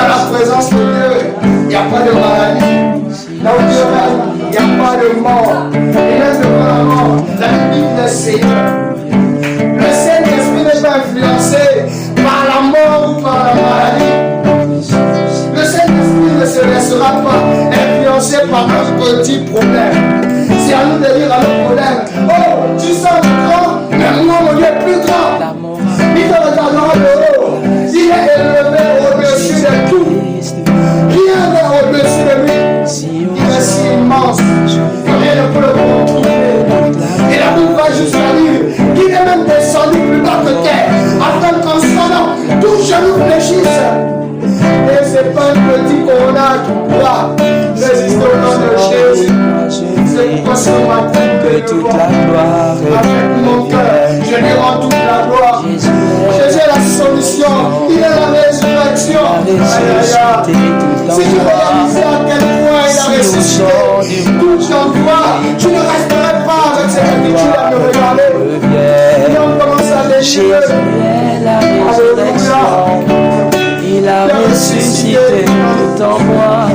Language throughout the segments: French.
Dans la présence de Dieu, il n'y a pas de maladie. Là où Dieu règne, il n'y a pas de mort. Et même devant la mort, la Bible le sait. Le Saint-Esprit n'est pas influencé par la mort ou par la maladie. Le Saint-Esprit ne se laissera pas influencé par un petit problème. C'est à nous de dire à nos problèmes: oh, tu sens grand, mais moi, mon Dieu est plus grand. Il te regardera de haut. Il est élevé au-dessus de tout. Rien n'est au-dessus de lui. Il est si immense que rien ne peut le contrôler. Et la Bible va jusqu'à dire qu'il est même descendu plus bas que terre, afin qu'en son nom, tout genou fléchisse. Et c'est pas un petit corona qui pourra résister au nom de Jésus. C'est pourquoi ce matin que toute la gloire avec mon cœur, je lui rends toute la gloire. Jésus est la solution, il est la résurrection. Si tu réalisais à quel point il a ressuscité, tout en toi, tu ne resterais pas avec cette attitude à me regarder. Et on commence à déchirer. Alléluia. Il a ressuscité tout en moi.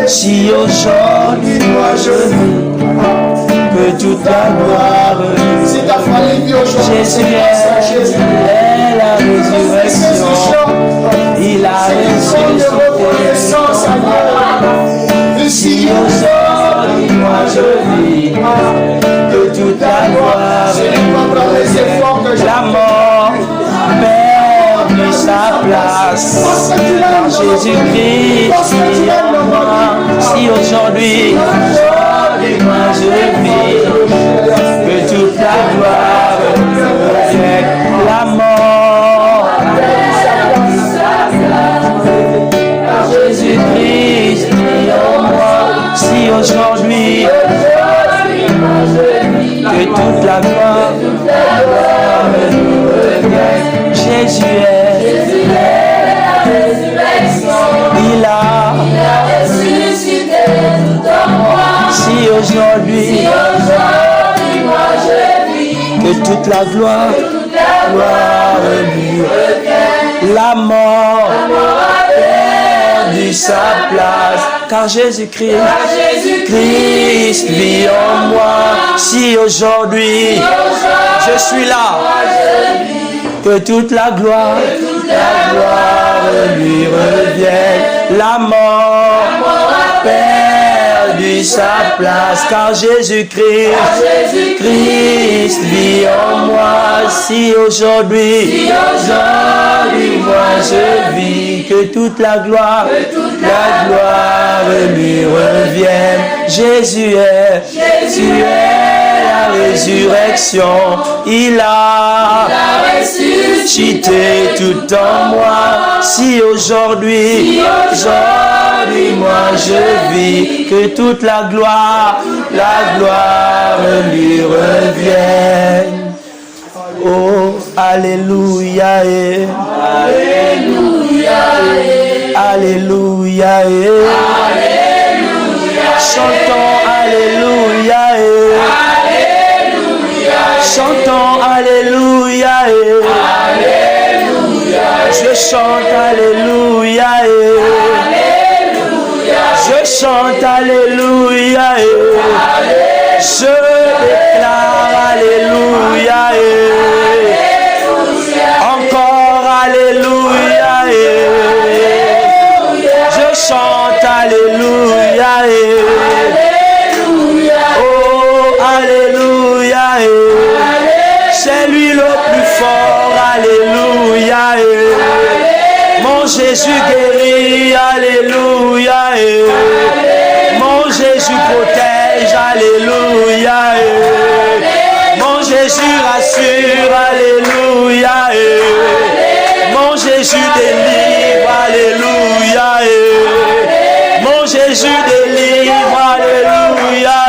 Si aujourd'hui moi je vis, que toute la gloire si ta famille vit aujourd'hui, Jésus est la résurrection. Il a ressuscité. Si aujourd'hui moi je vis, que toute la gloire, la mort perdu sa place. Quand Jésus-Christ vit en moi, si aujourd'hui moi je vis, que toute la gloire revienne. La mort perdu sa place. Quand Jésus-Christ vit en moi, si aujourd'hui que toute la gloire revienne. Jésus est la résurrection. Il a ressuscité tout en moi. Si aujourd'hui moi je vis, que toute la gloire lui revienne. La mort a perdu sa place. Car Jésus-Christ vit en moi. Si aujourd'hui je suis là, que toute la gloire lui revienne. La mort a perdu sa place. Car Jésus-Christ vit en moi. Si aujourd'hui moi je vis, que toute la gloire lui revienne. Jésus est la résurrection. Il a ressuscité tout en moi. Si aujourd'hui moi je vis, que toute la gloire lui revienne. Oh, alléluia, alléluia, alléluia, chantons alléluia, alléluia, chantons alléluia, alléluia, je chante alléluia, alléluia, je chante alléluia, je déclare alléluia, encore alléluia, je chante alléluia, oh alléluia, c'est lui le plus fort, alléluia, mon Jésus guérit, alléluia, mon Jésus protège, alléluia, mon Jésus rassure, alléluia, mon Jésus délivre, alléluia, mon Jésus délivre, alléluia,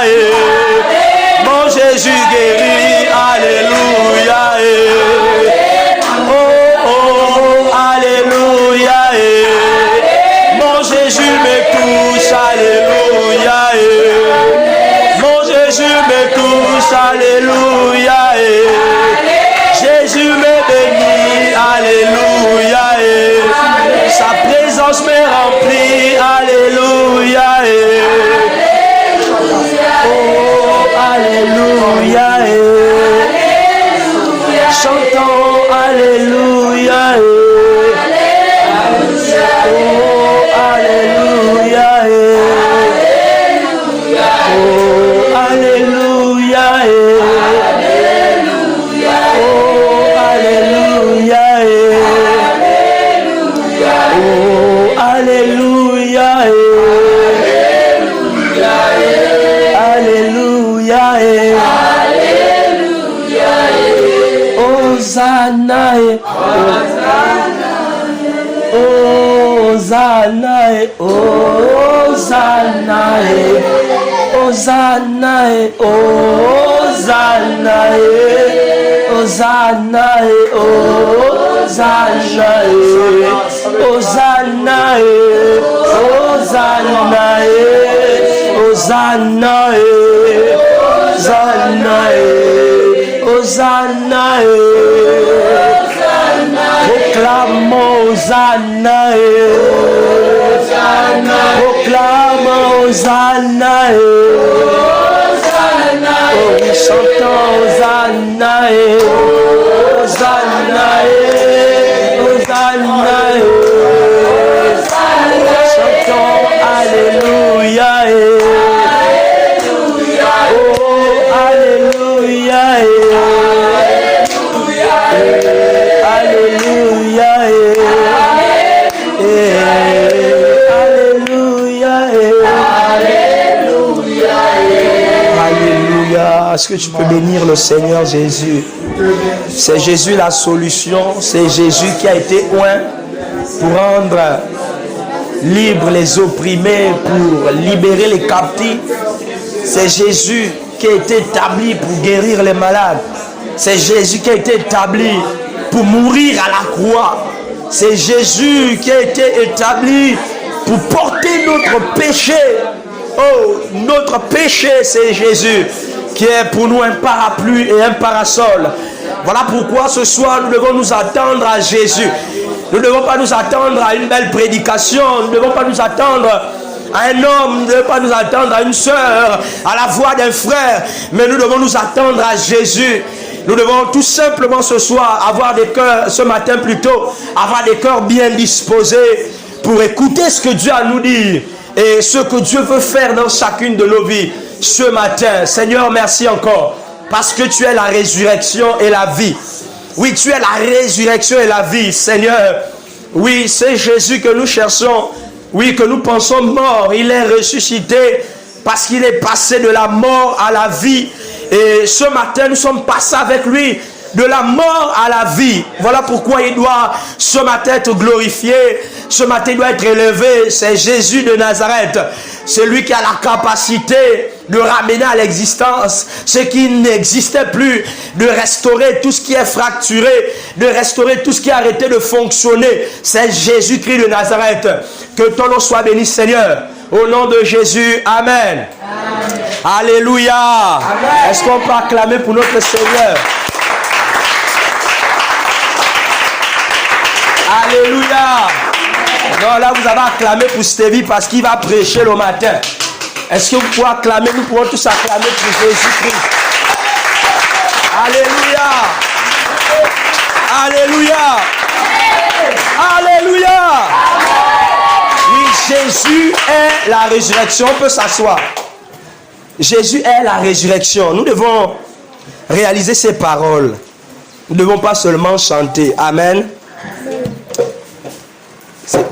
mon Jésus guérit, alléluia, oh, oh, alléluia, mon Jésus me touche, alléluia, mon Jésus me touche, alléluia, Jésus me bénit, alléluia, sa présence force me remplit. Alléluia. Oh, alléluia. Chantons alléluia. Oh, alléluia. Oh, alléluia. Oh, alléluia. Oh, alléluia. Alléluia. Hosanna. Hosanna. Hosanna. Hosanna. Hosanna. Hosanna. Hosanna. Hosanna. Hosanna. Hosanna. Proclame Hosanna. Proclame Hosanna. Oh, chantons Hosanna. Hosanna. Hosanna. Chantons Alléluia. Oh, Alléluia. Alléluia. Alléluia. Est-ce que tu peux bénir le Seigneur Jésus? C'est Jésus la solution. C'est Jésus qui a été oint pour rendre libres les opprimés, pour libérer les captifs. C'est Jésus qui a été établi pour guérir les malades. C'est Jésus qui a été établi pour mourir à la croix. C'est Jésus qui a été établi pour porter notre péché. Oh, notre péché, c'est Jésus qui est pour nous un parapluie et un parasol. Voilà pourquoi ce soir, nous devons nous attendre à Jésus. Nous ne devons pas nous attendre à une belle prédication. Nous ne devons pas nous attendre à un homme. Nous ne devons pas nous attendre à une sœur, à la voix d'un frère. Mais nous devons nous attendre à Jésus. Nous devons tout simplement ce soir avoir des cœurs, ce matin plutôt, avoir des cœurs bien disposés pour écouter ce que Dieu a à nous dire et ce que Dieu veut faire dans chacune de nos vies ce matin. Seigneur, merci encore parce que tu es la résurrection et la vie. Oui, tu es la résurrection et la vie, Seigneur. Oui, c'est Jésus que nous cherchons. Oui, que nous pensons mort. Il est ressuscité parce qu'il est passé de la mort à la vie. Et ce matin, nous sommes passés avec lui de la mort à la vie. Voilà pourquoi il doit ce matin être glorifié. Ce matin, il doit être élevé. C'est Jésus de Nazareth. C'est lui qui a la capacité de ramener à l'existence ce qui n'existait plus, de restaurer tout ce qui est fracturé, de restaurer tout ce qui a arrêté de fonctionner. C'est Jésus-Christ de Nazareth. Que ton nom soit béni, Seigneur. Au nom de Jésus, Amen. Amen. Alléluia. Est-ce qu'on peut acclamer pour notre Seigneur? Alléluia. Non, là vous avez acclamé pour Stevie parce qu'il va prêcher le matin. Est-ce que vous pouvez acclamer? Nous pouvons tous acclamer pour Jésus-Christ. Alléluia. Alléluia. Alléluia. Oui, Jésus est la résurrection. On peut s'asseoir. Jésus est la résurrection. Nous devons réaliser ces paroles. Nous ne devons pas seulement chanter. Amen.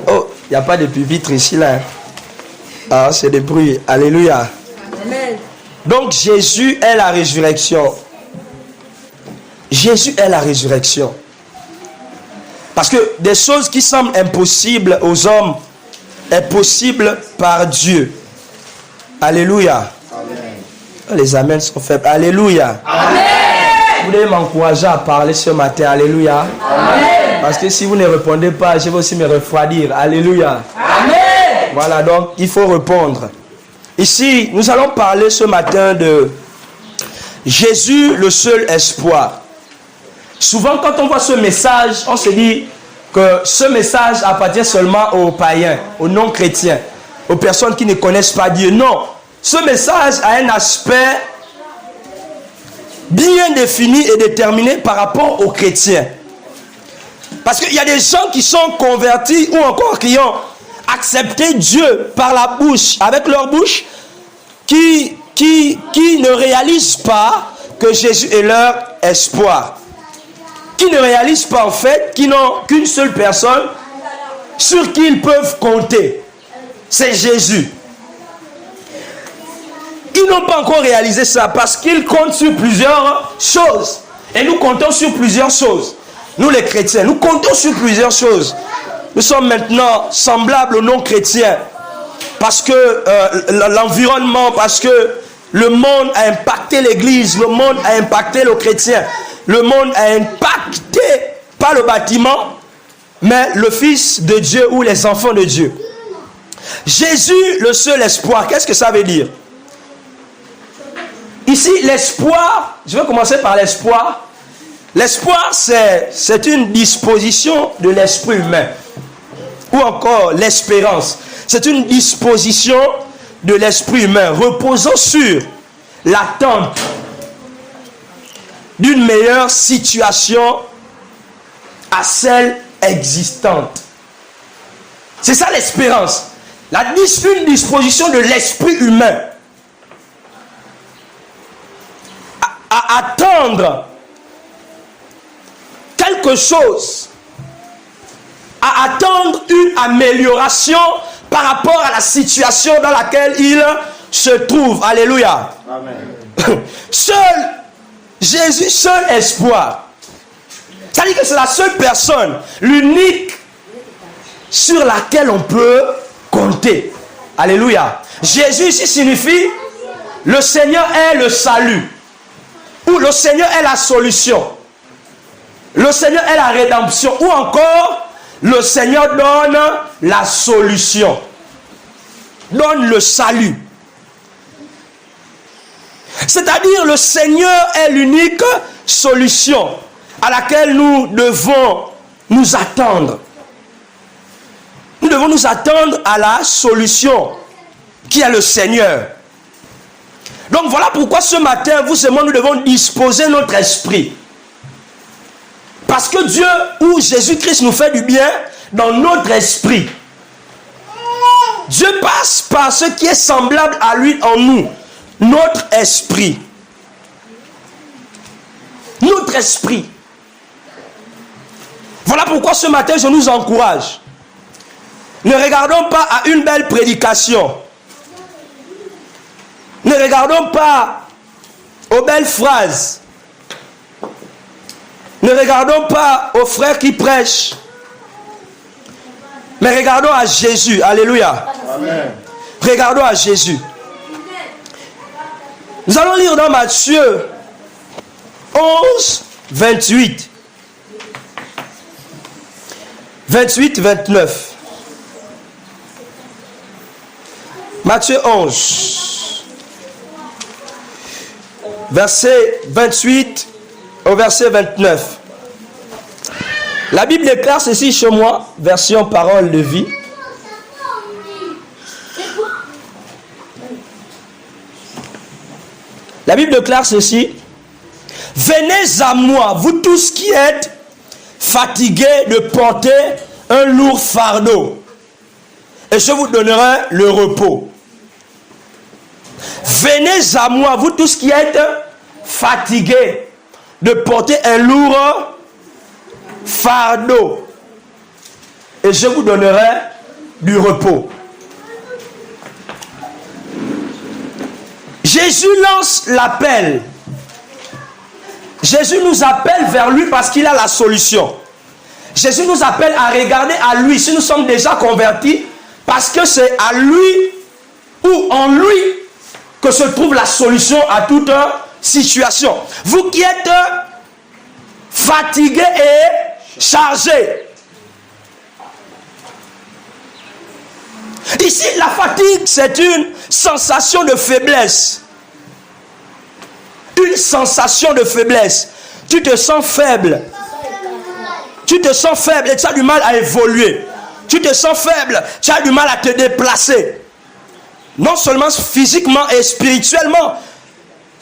Oh, il n'y a pas de pupitre ici là. Ah, c'est des bruits. Alléluia. Amen. Donc Jésus est la résurrection. Jésus est la résurrection. Parce que des choses qui semblent impossibles aux hommes est possible par Dieu. Alléluia. Amen. Les amens sont faibles. Alléluia. Amen. Vous devez m'encourager à parler ce matin. Alléluia. Amen. Parce que si vous ne répondez pas, je vais aussi me refroidir. Alléluia. Amen. Voilà, donc il faut répondre. Ici, nous allons parler ce matin de Jésus, le seul espoir. Souvent, quand on voit ce message, on se dit, que ce message appartient seulement aux païens, aux non-chrétiens, aux personnes qui ne connaissent pas Dieu. Non, ce message a un aspect bien défini et déterminé par rapport aux chrétiens. Parce qu'il y a des gens qui sont convertis ou encore qui ont accepté Dieu par la bouche, avec leur bouche, qui ne réalisent pas que Jésus est leur espoir. Qui ne réalisent pas en fait qu'ils n'ont qu'une seule personne sur qui ils peuvent compter. C'est Jésus. Ils n'ont pas encore réalisé ça parce qu'ils comptent sur plusieurs choses. Et nous comptons sur plusieurs choses. Nous les chrétiens, nous comptons sur plusieurs choses. Nous sommes maintenant semblables aux non-chrétiens. Parce que l'environnement, parce que le monde a impacté l'église, le monde a impacté le chrétien. Le monde a impacté, pas le bâtiment, mais le Fils de Dieu ou les enfants de Dieu. Jésus, le seul espoir, qu'est-ce que ça veut dire? Ici, l'espoir, je vais commencer par l'espoir. L'espoir, c'est une disposition de l'esprit humain. Ou encore l'espérance. C'est une disposition de l'esprit humain reposant sur l'attente d'une meilleure situation à celle existante. C'est ça l'espérance. Une disposition de l'esprit humain à attendre quelque chose, à attendre une amélioration par rapport à la situation dans laquelle il se trouve. Alléluia. Amen. Seul Jésus, seul espoir. C'est-à-dire que c'est la seule personne, l'unique sur laquelle on peut compter. Alléluia. Jésus ici signifie le Seigneur est le salut. Ou le Seigneur est la solution. Le Seigneur est la rédemption. Ou encore, le Seigneur donne la solution. Donne le salut. C'est-à-dire le Seigneur est l'unique solution à laquelle nous devons nous attendre. Nous devons nous attendre à la solution qui est le Seigneur. Donc voilà pourquoi ce matin, vous et moi, nous devons disposer notre esprit. Parce que Dieu ou Jésus-Christ nous fait du bien dans notre esprit. Dieu passe par ce qui est semblable à lui en nous. Notre esprit. Notre esprit. Voilà pourquoi ce matin, je nous encourage. Ne regardons pas à une belle prédication. Ne regardons pas aux belles phrases. Ne regardons pas aux frères qui prêchent. Mais regardons à Jésus. Alléluia. Amen. Regardons à Jésus. Nous allons lire dans Matthieu 11, 28. 28, 29. Matthieu 11. Verset 28 au verset 29. La Bible déclare ceci chez moi, version parole de vie. La Bible déclare ceci. Venez à moi, vous tous qui êtes fatigués de porter un lourd fardeau, et je vous donnerai le repos. Venez à moi, vous tous qui êtes fatigués de porter un lourd fardeau, et je vous donnerai du repos. Jésus lance l'appel. Jésus nous appelle vers lui parce qu'il a la solution. Jésus nous appelle à regarder à lui si nous sommes déjà convertis, parce que c'est à lui ou en lui que se trouve la solution à toute situation. Vous qui êtes fatigués et chargés. Ici, la fatigue, c'est une sensation de faiblesse. Une sensation de faiblesse. Tu te sens faible. Tu te sens faible et tu as du mal à évoluer. Tu te sens faible, tu as du mal à te déplacer. Non seulement physiquement et spirituellement.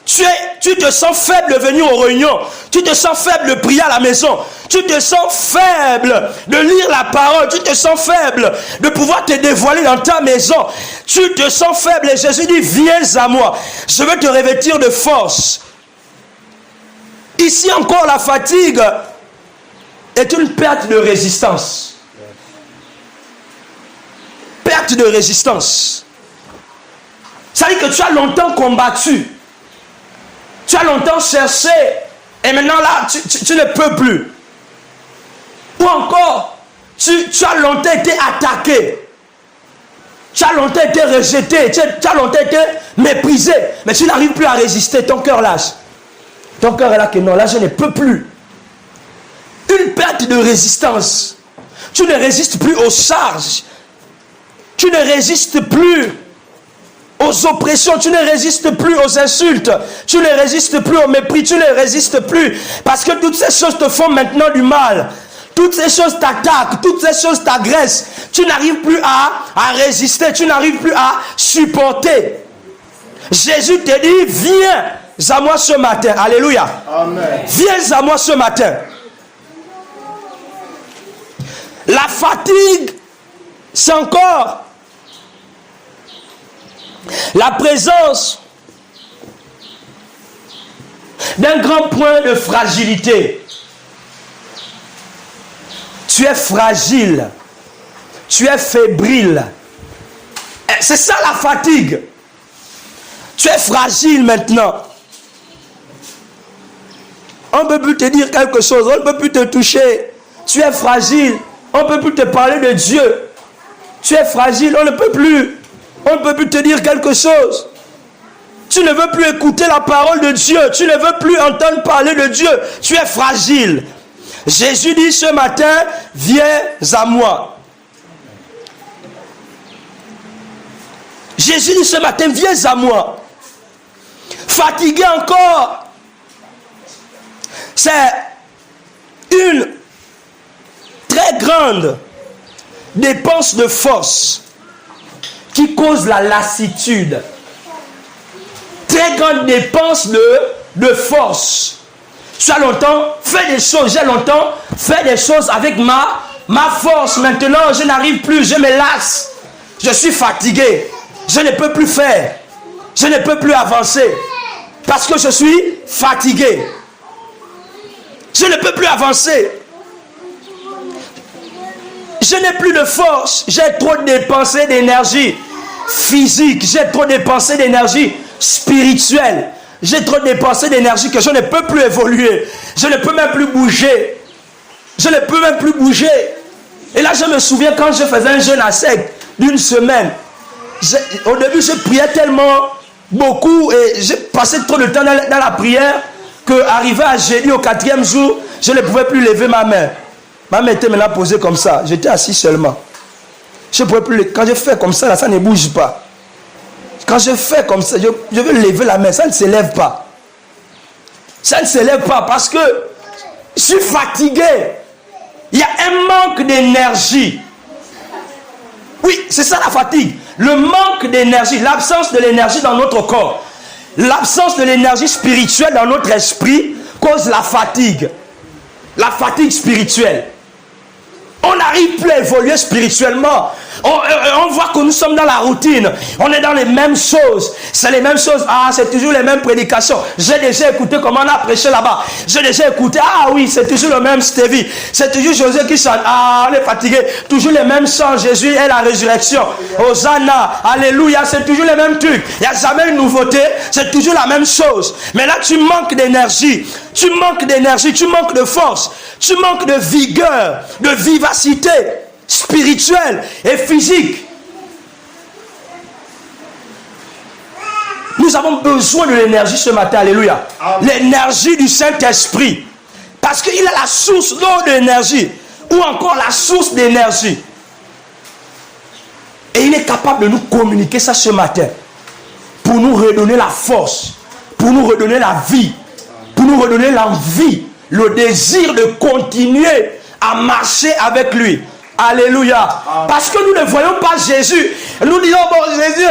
Tu te sens faible de venir aux réunions. Tu te sens faible de prier à la maison. Tu te sens faible de lire la parole. Tu te sens faible de pouvoir te dévoiler dans ta maison. Tu te sens faible et Jésus dit, viens à moi. Je veux te revêtir de force. Ici encore, la fatigue est une perte de résistance. Perte de résistance. Ça veut dire que tu as longtemps combattu. Tu as longtemps cherché et maintenant là, tu ne peux plus. Ou encore, tu as longtemps été attaqué. Tu as longtemps été rejeté. Tu as longtemps été méprisé. Mais tu n'arrives plus à résister. Ton cœur lâche. Ton cœur est là que non, là je ne peux plus. Une perte de résistance. Tu ne résistes plus aux charges. Tu ne résistes plus aux oppressions, tu ne résistes plus aux insultes, tu ne résistes plus au mépris, tu ne résistes plus parce que toutes ces choses te font maintenant du mal. Toutes ces choses t'attaquent, toutes ces choses t'agressent. Tu n'arrives plus à résister, tu n'arrives plus à supporter. Jésus te dit, viens à moi ce matin. Alléluia. Amen. Viens à moi ce matin. La fatigue, c'est encore la présence d'un grand point de fragilité. Tu es fragile. Tu es fébrile. C'est ça la fatigue. Tu es fragile maintenant. On ne peut plus te dire quelque chose. On ne peut plus te toucher. Tu es fragile. On ne peut plus te parler de Dieu. Tu es fragile. On ne peut plus te dire quelque chose. Tu ne veux plus écouter la parole de Dieu. Tu ne veux plus entendre parler de Dieu. Tu es fragile. Jésus dit ce matin, viens à moi. Jésus dit ce matin, viens à moi. Fatigué encore. C'est une très grande dépense de force qui cause la lassitude. Très grande dépense de force. Tu as longtemps fait des choses, j'ai longtemps fait des choses avec ma force. Maintenant, je n'arrive plus, je me lasse. Je suis fatigué. Je ne peux plus faire. Je ne peux plus avancer. Parce que je suis fatigué. Je ne peux plus avancer. Je n'ai plus de force. J'ai trop dépensé d'énergie physique. J'ai trop dépensé d'énergie spirituelle. J'ai trop dépensé d'énergie que je ne peux plus évoluer. Je ne peux même plus bouger. Je ne peux même plus bouger. Et là, je me souviens quand je faisais un jeûne à sec d'une semaine. Au début, je priais tellement beaucoup et j'ai passé trop de temps dans la prière qu'arrivé à jeudi au 4e jour, je ne pouvais plus lever ma main. Ma main était maintenant posée comme ça. J'étais assis seulement. Je ne pouvais plus. Quand je fais comme ça, là, ça ne bouge pas. Quand je fais comme ça, je veux lever la main, ça ne s'élève pas. Ça ne s'élève pas parce que je suis fatigué. Il y a un manque d'énergie. Oui, c'est ça la fatigue. Le manque d'énergie, l'absence de l'énergie dans notre corps. L'absence de l'énergie spirituelle dans notre esprit cause la fatigue. La fatigue spirituelle. On n'arrive plus à évoluer spirituellement. On voit que nous sommes dans la routine. On est dans les mêmes choses. C'est les mêmes choses. Ah, c'est toujours les mêmes prédications. J'ai déjà écouté comment on a prêché là-bas. J'ai déjà écouté. Ah oui, c'est toujours le même Stevie. C'est toujours José qui chante. Ah, on est fatigué. Toujours les mêmes chants. Jésus est la résurrection. Hosanna. Alléluia. C'est toujours les mêmes trucs. Il n'y a jamais une nouveauté. C'est toujours la même chose. Mais là, tu manques d'énergie. Tu manques d'énergie. Tu manques de force. Tu manques de vigueur, de vivacité spirituelle et physique. Nous avons besoin de l'énergie ce matin, alléluia. L'énergie du Saint-Esprit. Parce qu'il a la source d'eau d'énergie. Ou encore la source d'énergie. Et il est capable de nous communiquer ça ce matin. Pour nous redonner la force. Pour nous redonner la vie. Pour nous redonner l'envie. Le désir de continuer à marcher avec lui. Alléluia. Parce que nous ne voyons pas Jésus. Nous disons, bon, Jésus,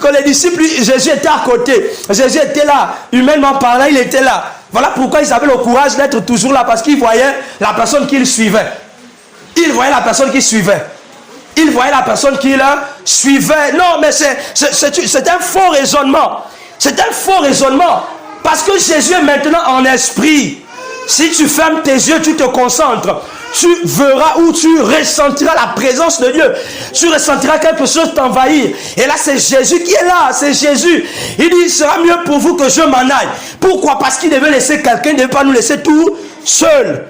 quand les disciples, Jésus était à côté. Jésus était là. Humainement parlant, il était là. Voilà pourquoi ils avaient le courage d'être toujours là. Parce qu'ils voyaient la personne qu'ils suivaient. Ils voyaient la personne qu'ils suivaient. Ils voyaient la personne qu'ils suivaient. Non, mais c'est un faux raisonnement. C'est un faux raisonnement. Parce que Jésus est maintenant en esprit. Si tu fermes tes yeux, tu te concentres, tu verras ou tu ressentiras la présence de Dieu. Tu ressentiras quelque chose t'envahir. Et là, c'est Jésus qui est là. C'est Jésus. Il dit, il sera mieux pour vous que je m'en aille. Pourquoi? Parce qu'il devait laisser quelqu'un, il ne devait pas nous laisser tout seul.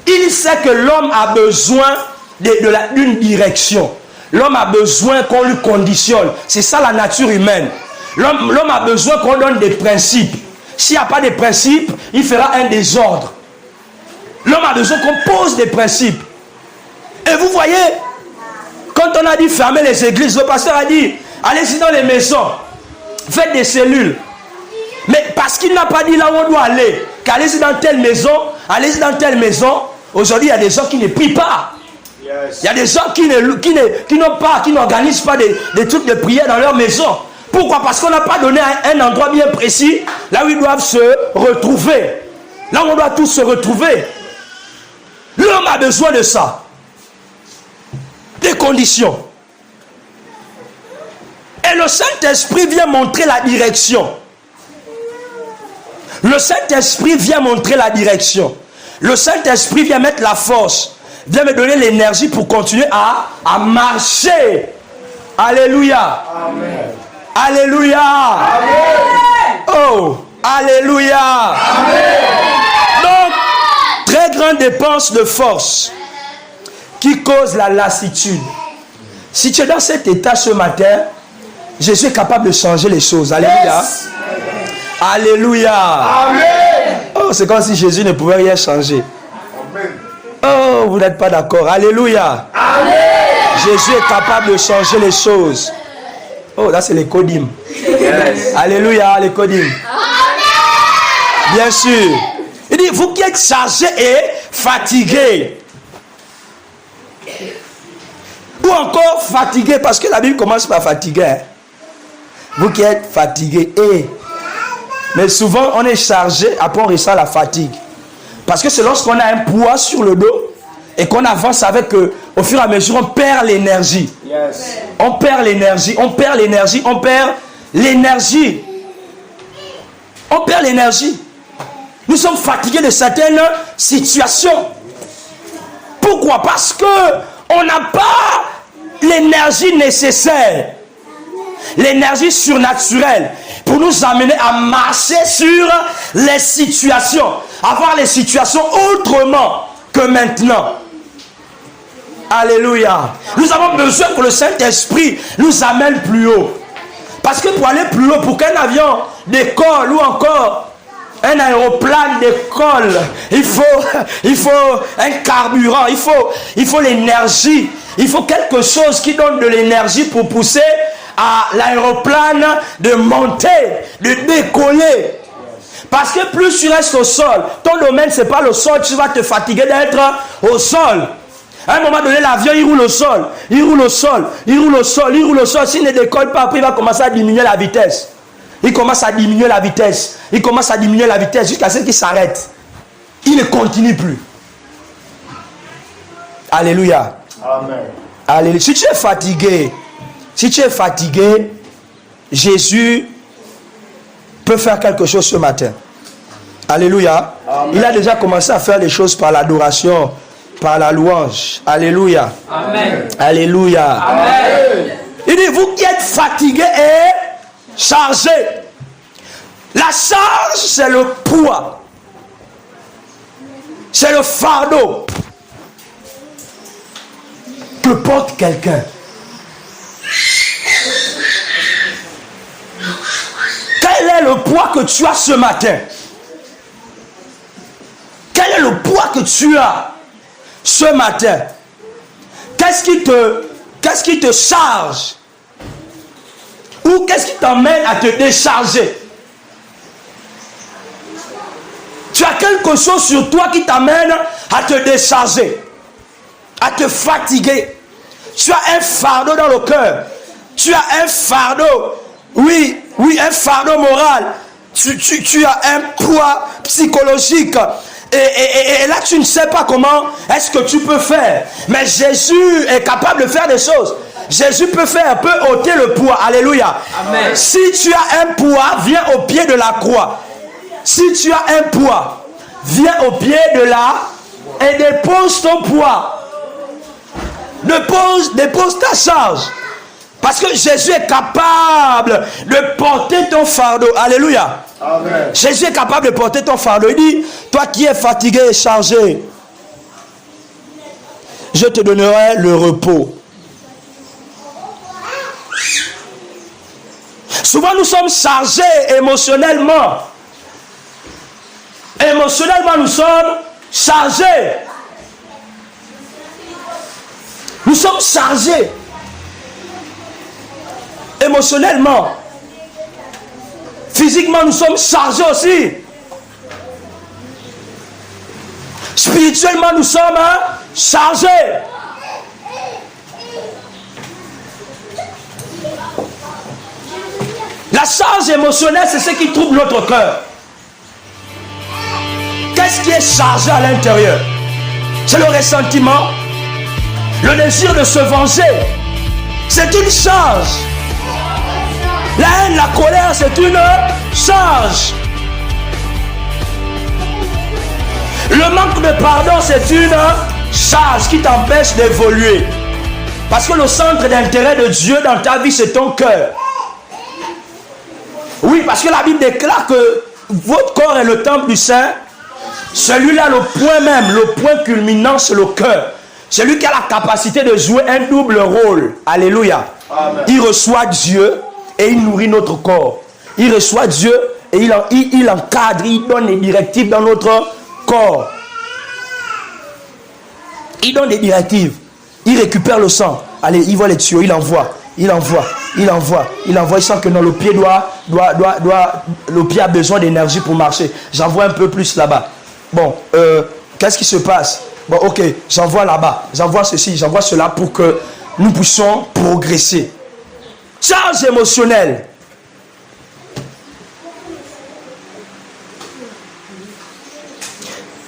Il sait que l'homme a besoin d'une direction. L'homme a besoin qu'on lui conditionne. C'est ça la nature humaine. L'homme a besoin qu'on donne des principes. S'il n'y a pas de principes, il fera un désordre. L'homme a besoin qu'on pose des principes. Et vous voyez, quand on a dit fermer les églises, le pasteur a dit, allez-y dans les maisons, faites des cellules. Mais parce qu'il n'a pas dit là où on doit aller, qu'allez-y dans telle maison, allez-y dans telle maison. Aujourd'hui, il y a des gens qui ne prient pas. Il y a des gens qui n'organisent pas des trucs de prière dans leur maison. Pourquoi? Parce qu'on n'a pas donné un endroit bien précis, là où ils doivent se retrouver. Là où on doit tous se retrouver. L'homme a besoin de ça. Des conditions. Et le Saint-Esprit vient montrer la direction. Le Saint-Esprit vient montrer la direction. Le Saint-Esprit vient mettre la force. Vient me donner l'énergie pour continuer à marcher. Alléluia. Amen. Alléluia. Amen. Oh, alléluia. Amen. Donc, très grande dépense de force qui cause la lassitude. Si tu es dans cet état ce matin, Jésus est capable de changer les choses. Alléluia. Yes. Alléluia. Amen. Oh, c'est comme si Jésus ne pouvait rien changer. Amen. Oh, vous n'êtes pas d'accord. Alléluia. Amen. Jésus est capable de changer les choses. Oh, là c'est les codim. Yes. Alléluia, les codim. Bien sûr. Il dit, vous qui êtes chargés et fatigués. Ou encore fatigués, parce que la Bible commence par fatiguer. Hein? Vous qui êtes fatigués et... Mais souvent, on est chargé, après on ressent la fatigue. Parce que c'est lorsqu'on a un poids sur le dos et qu'on avance avec eux, au fur et à mesure, on perd l'énergie. Yes. On perd l'énergie, on perd l'énergie, on perd l'énergie. On perd l'énergie. Nous sommes fatigués de certaines situations. Pourquoi? Parce qu'on n'a pas l'énergie nécessaire. L'énergie surnaturelle pour nous amener à marcher sur les situations, à voir les situations autrement que maintenant. Alléluia. Nous avons besoin que le Saint-Esprit nous amène plus haut. Parce que pour aller plus haut, pour qu'un avion décolle ou encore un aéroplane décolle, il faut un carburant, il faut l'énergie, il faut quelque chose qui donne de l'énergie pour pousser à l'aéroplane de monter, de décoller. Parce que plus tu restes au sol, ton domaine c'est pas le sol, tu vas te fatiguer d'être au sol. À un moment donné, l'avion il roule au sol, il roule au sol, il roule au sol, il roule au sol. S'il ne décolle pas, après il va commencer à diminuer la vitesse. Il commence à diminuer la vitesse. Il commence à diminuer la vitesse jusqu'à ce qu'il s'arrête. Il ne continue plus. Alléluia. Amen. Alléluia. Si tu es fatigué, Jésus peut faire quelque chose ce matin. Alléluia. Amen. Il a déjà commencé à faire les choses par l'adoration, par la louange. Alléluia. Amen. Alléluia. Amen. Il dit, vous qui êtes fatigués et chargés. La charge, c'est le poids. C'est le fardeau que porte quelqu'un. Quel est le poids que tu as ce matin? Quel est le poids que tu as ce matin? Qu'est-ce qui te charge? Ou qu'est-ce qui t'emmène à te décharger? Tu as quelque chose sur toi qui t'amène à te décharger, à te fatiguer. Tu as un fardeau dans le cœur. Tu as un fardeau, oui, un fardeau moral. Tu as un poids psychologique. Et là, tu ne sais pas comment est-ce que tu peux faire. Mais Jésus est capable de faire des choses. Jésus peut ôter le poids. Alléluia. Amen. Si tu as un poids, viens au pied de la croix. Si tu as un poids, viens au pied de la et dépose ton poids. Dépose ta charge. Parce que Jésus est capable de porter ton fardeau. Alléluia. Amen. Jésus est capable de porter ton fardeau. Il dit, toi qui es fatigué et chargé, je te donnerai le repos. Souvent nous sommes chargés émotionnellement. Émotionnellement nous sommes chargés. Nous sommes chargés. Émotionnellement. Physiquement nous sommes chargés aussi. Spirituellement nous sommes chargés. La charge émotionnelle, c'est ce qui trouble notre cœur. Qu'est-ce qui est chargé à l'intérieur? C'est le ressentiment, le désir de se venger. C'est une charge. La haine, la colère, c'est une charge. Le manque de pardon, c'est une charge qui t'empêche d'évoluer. Parce que le centre d'intérêt de Dieu dans ta vie, c'est ton cœur. Oui, parce que la Bible déclare que votre corps est le temple du Saint. Celui-là, le point même, le point culminant, c'est le cœur. Celui qui a la capacité de jouer un double rôle. Alléluia. Amen. Il reçoit Dieu et il nourrit notre corps. Il reçoit Dieu et il encadre, il donne des directives dans notre corps. Il donne des directives. Il récupère le sang. Allez, il voit les tuyaux, il envoie. Il sent que non, le pied le pied a besoin d'énergie pour marcher. J'envoie un peu plus là-bas. Bon, qu'est-ce qui se passe? Bon, ok, j'envoie là-bas, j'envoie ceci, j'envoie cela pour que nous puissions progresser. Charge émotionnelle.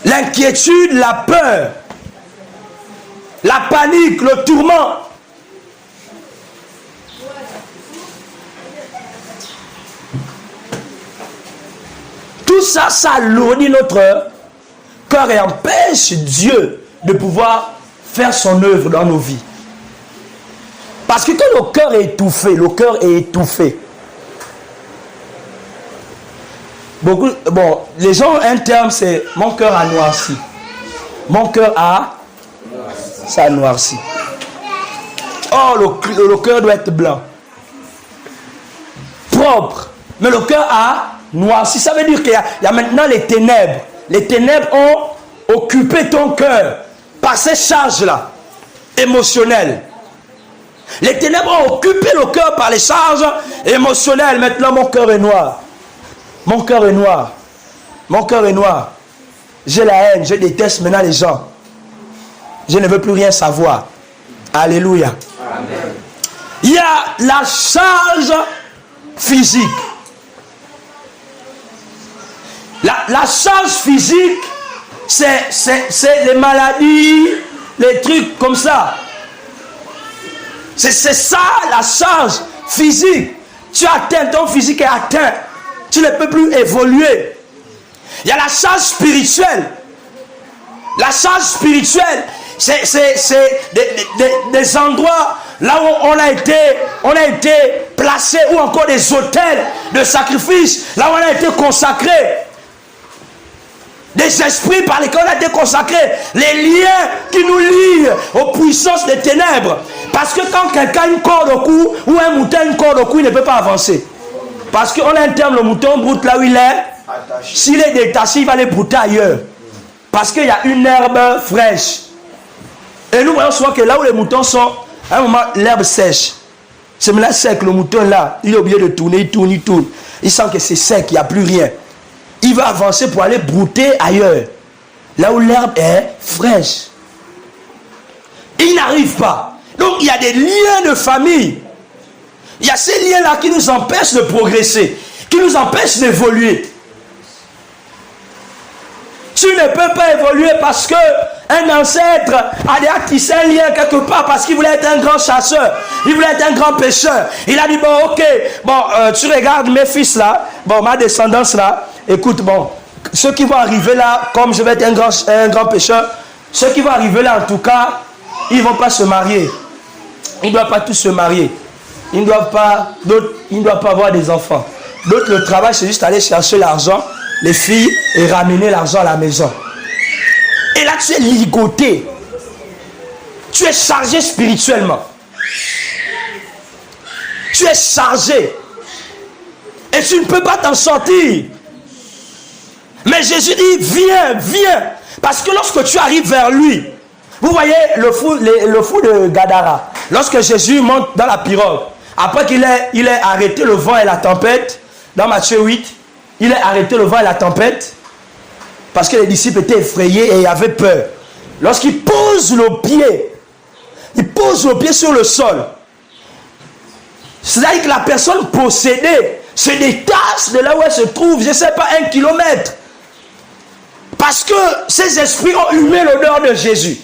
L'inquiétude, la peur, la panique, le tourment. Tout ça, ça alourdit notre cœur et empêche Dieu de pouvoir faire son œuvre dans nos vies. Parce que quand le cœur est étouffé, les gens, un terme, c'est mon cœur a noirci. Mon cœur a noirci. Oh, le cœur doit être blanc, propre, mais le cœur a noirci. Ça veut dire qu'il y a maintenant les ténèbres. Les ténèbres ont occupé ton cœur par ces charges-là, émotionnelles. Les ténèbres ont occupé le cœur par les charges émotionnelles. Maintenant, mon cœur est noir. Mon cœur est noir. Mon cœur est noir. J'ai la haine, je déteste maintenant les gens. Je ne veux plus rien savoir. Alléluia. Amen. Il y a la charge physique. La charge physique, c'est les maladies, les trucs comme ça. C'est ça la charge physique. Tu atteins, ton physique est atteint. Tu ne peux plus évoluer. Il y a la charge spirituelle. La charge spirituelle, c'est des endroits là où on a été placé, ou encore des hôtels de sacrifice, là où on a été consacré. Des esprits par lesquels on a été consacrés, les liens qui nous lient aux puissances des ténèbres. Parce que quand quelqu'un a une corde au cou, ou un mouton a une corde au cou, il ne peut pas avancer. Parce qu'on a un terme, le mouton broute là où il est. S'il est détaché, il va aller brouter ailleurs. Parce qu'il y a une herbe fraîche. Et nous voyons souvent que là où les moutons sont, à un moment, l'herbe sèche. C'est maintenant sec, le mouton là, il est obligé de tourner, il tourne. Il sent que c'est sec, il n'y a plus rien. Il va avancer pour aller brouter ailleurs. là où l'herbe est fraîche. Il n'arrive pas. Donc il y a des liens de famille. Il y a ces liens-là qui nous empêchent de progresser, qui nous empêchent d'évoluer. Tu ne peux pas évoluer parce que un ancêtre a déjà tissé un lien quelque part parce qu'il voulait être un grand chasseur, il voulait être un grand pêcheur. Il a dit bon ok, bon tu regardes mes fils là, bon ma descendance là, écoute bon, ceux qui vont arriver là, comme je vais être un grand pêcheur, ceux qui vont arriver là en tout cas, ils ne vont pas se marier. Ils ne doivent pas tous se marier. Ils ne doivent pas, d'autres, ils ne doivent pas avoir des enfants. D'autres, le travail, c'est juste aller chercher l'argent, les filles, et ramener l'argent à la maison. Et là, tu es ligoté. Tu es chargé spirituellement. Tu es chargé. Et tu ne peux pas t'en sortir. Mais Jésus dit, viens, viens. Parce que lorsque tu arrives vers lui, vous voyez le fou de Gadara, lorsque Jésus monte dans la pirogue, après qu'il ait arrêté le vent et la tempête, dans Matthieu 8, il a arrêté le vent et la tempête, parce que les disciples étaient effrayés et avaient peur. Lorsqu'il pose le pied sur le sol, c'est-à-dire que la personne possédée se détache de là où elle se trouve, je ne sais pas, 1 kilomètre. Parce que ces esprits ont humé l'odeur de Jésus.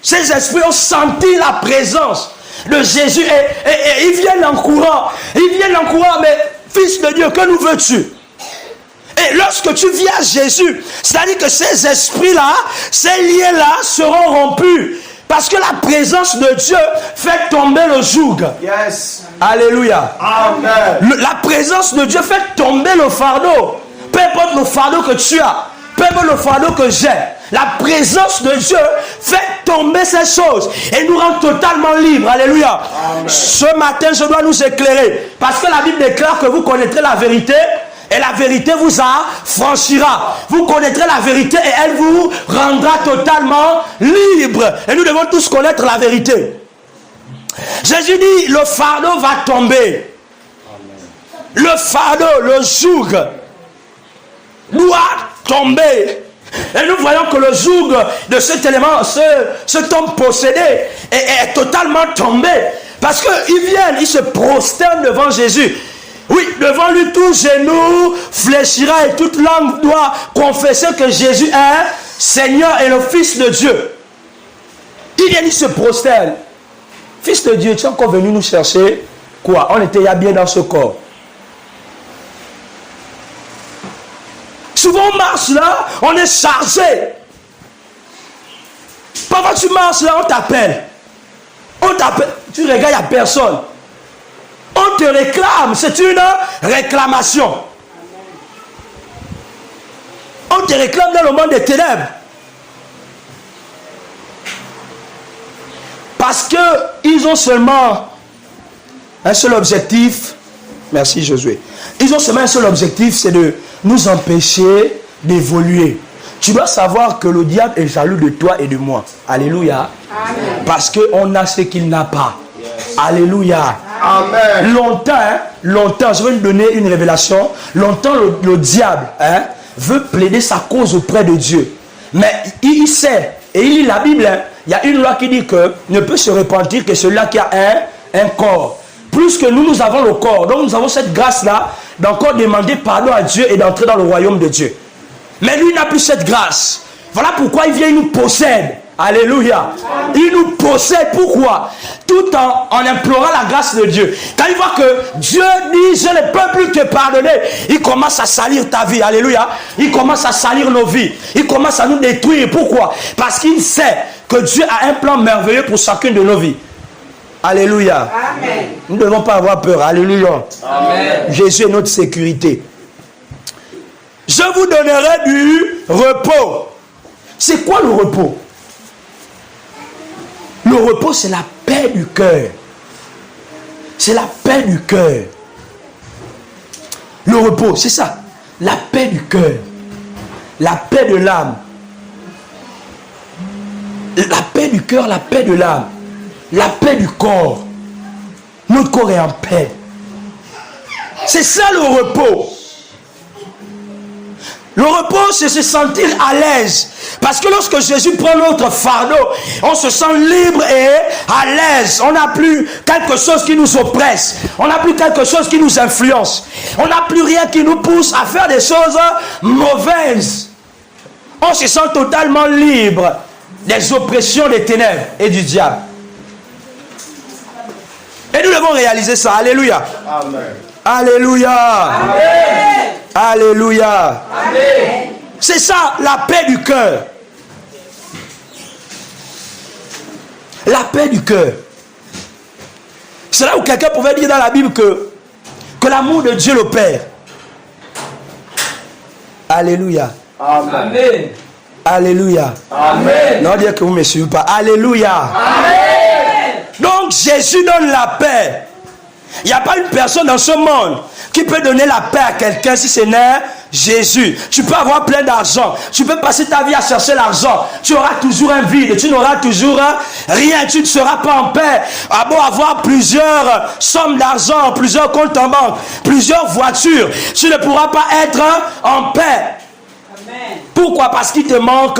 Ces esprits ont senti la présence de Jésus et ils viennent en courant. Ils viennent en courant, mais Fils de Dieu, que nous veux-tu? Et lorsque tu viens à Jésus, c'est-à-dire que ces esprits-là, ces liens-là seront rompus. Parce que la présence de Dieu fait tomber le joug. Yes. Alléluia. Amen. La présence de Dieu fait tomber le fardeau. Peu importe le fardeau que tu as, peu importe le fardeau que j'ai, la présence de Dieu fait tomber ces choses et nous rend totalement libres. Alléluia. Amen. Ce matin, je dois nous éclairer. Parce que la Bible déclare que vous connaîtrez la vérité. Et la vérité vous affranchira. Vous connaîtrez la vérité et elle vous rendra totalement libre. Et nous devons tous connaître la vérité. Jésus dit, le fardeau va tomber. Amen. Le fardeau, le joug doit tomber. Et nous voyons que le joug de cet élément, cet homme possédé, est totalement tombé. Parce qu'ils viennent, ils se prosternent devant Jésus. Oui, devant lui, tout genou fléchira et toute langue doit confesser que Jésus est Seigneur et le Fils de Dieu. Il vient, il se prosterne. Fils de Dieu, tu es encore venu nous chercher quoi? On était bien dans ce corps. Souvent on marche là, on est chargé. Parfois tu marches là, on t'appelle. On t'appelle, tu regardes, il n'y a personne. On te réclame, c'est une réclamation. On te réclame dans le monde des ténèbres. Parce qu'ils ont seulement un seul objectif. Merci Josué. Ils ont seulement un seul objectif, c'est de nous empêcher d'évoluer. Tu dois savoir que le diable est jaloux de toi et de moi. Alléluia. Amen. Parce qu'on a ce qu'il n'a pas. Yes. Alléluia. Amen. Longtemps, je vais vous donner une révélation. Longtemps, le diable veut plaider sa cause auprès de Dieu. Mais il sait, et il lit la Bible, il y a une loi qui dit que ne peut se repentir que celui-là qui a un corps. Plus que nous avons le corps. Donc nous avons cette grâce-là d'encore demander pardon à Dieu et d'entrer dans le royaume de Dieu. Mais lui n'a plus cette grâce. Voilà pourquoi il vient, il nous possède. Alléluia. Il nous possède. Pourquoi? Tout en implorant la grâce de Dieu. Quand il voit que Dieu dit je ne peux plus te pardonner, il commence à salir ta vie. Alléluia. Il commence à salir nos vies. Il commence à nous détruire. Pourquoi? Parce qu'il sait que Dieu a un plan merveilleux pour chacune de nos vies. Alléluia. Amen. Nous ne devons pas avoir peur. Alléluia. Amen. Jésus est notre sécurité. Je vous donnerai du repos. C'est quoi le repos? Le repos, c'est la paix du cœur. C'est la paix du cœur. Le repos, c'est ça. La paix du cœur. La paix de l'âme. La paix du cœur, la paix de l'âme. La paix du corps. Notre corps est en paix. C'est ça le repos. Le repos, c'est se sentir à l'aise. Parce que lorsque Jésus prend notre fardeau, on se sent libre et à l'aise. On n'a plus quelque chose qui nous oppresse. On n'a plus quelque chose qui nous influence. On n'a plus rien qui nous pousse à faire des choses mauvaises. On se sent totalement libre des oppressions des ténèbres et du diable. Et nous devons réaliser ça. Alléluia. Amen. Alléluia. Amen. Alléluia. Amen. C'est ça, la paix du cœur. La paix du cœur. C'est là où quelqu'un pouvait dire dans la Bible que l'amour de Dieu le Père. Alléluia. Amen. Alléluia. Amen. Non, dire que vous ne me suivez pas. Alléluia. Amen. Donc Jésus donne la paix. Il n'y a pas une personne dans ce monde qui peut donner la paix à quelqu'un si ce n'est Jésus. Tu peux avoir plein d'argent. Tu peux passer ta vie à chercher l'argent. Tu auras toujours un vide. Tu n'auras toujours rien. Tu ne seras pas en paix. À beau avoir plusieurs sommes d'argent, plusieurs comptes en banque, plusieurs voitures, tu ne pourras pas être en paix. Amen. Pourquoi? Parce qu'il te manque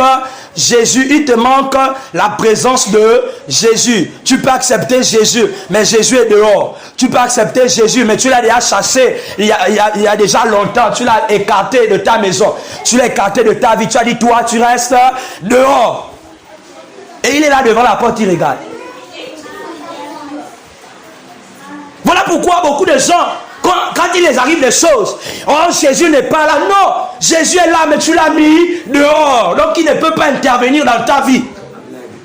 Jésus, il te manque la présence de Jésus. Tu peux accepter Jésus, mais Jésus est dehors. Tu peux accepter Jésus, mais tu l'as déjà chassé il y a déjà longtemps. Tu l'as écarté de ta maison. Tu l'as écarté de ta vie. Tu as dit, toi, tu restes dehors. Et il est là devant la porte, il regarde. Voilà pourquoi beaucoup de gens, quand il les arrive des choses, oh, Jésus n'est pas là. Non, Jésus est là, mais tu l'as mis dehors. Donc il ne peut pas intervenir dans ta vie.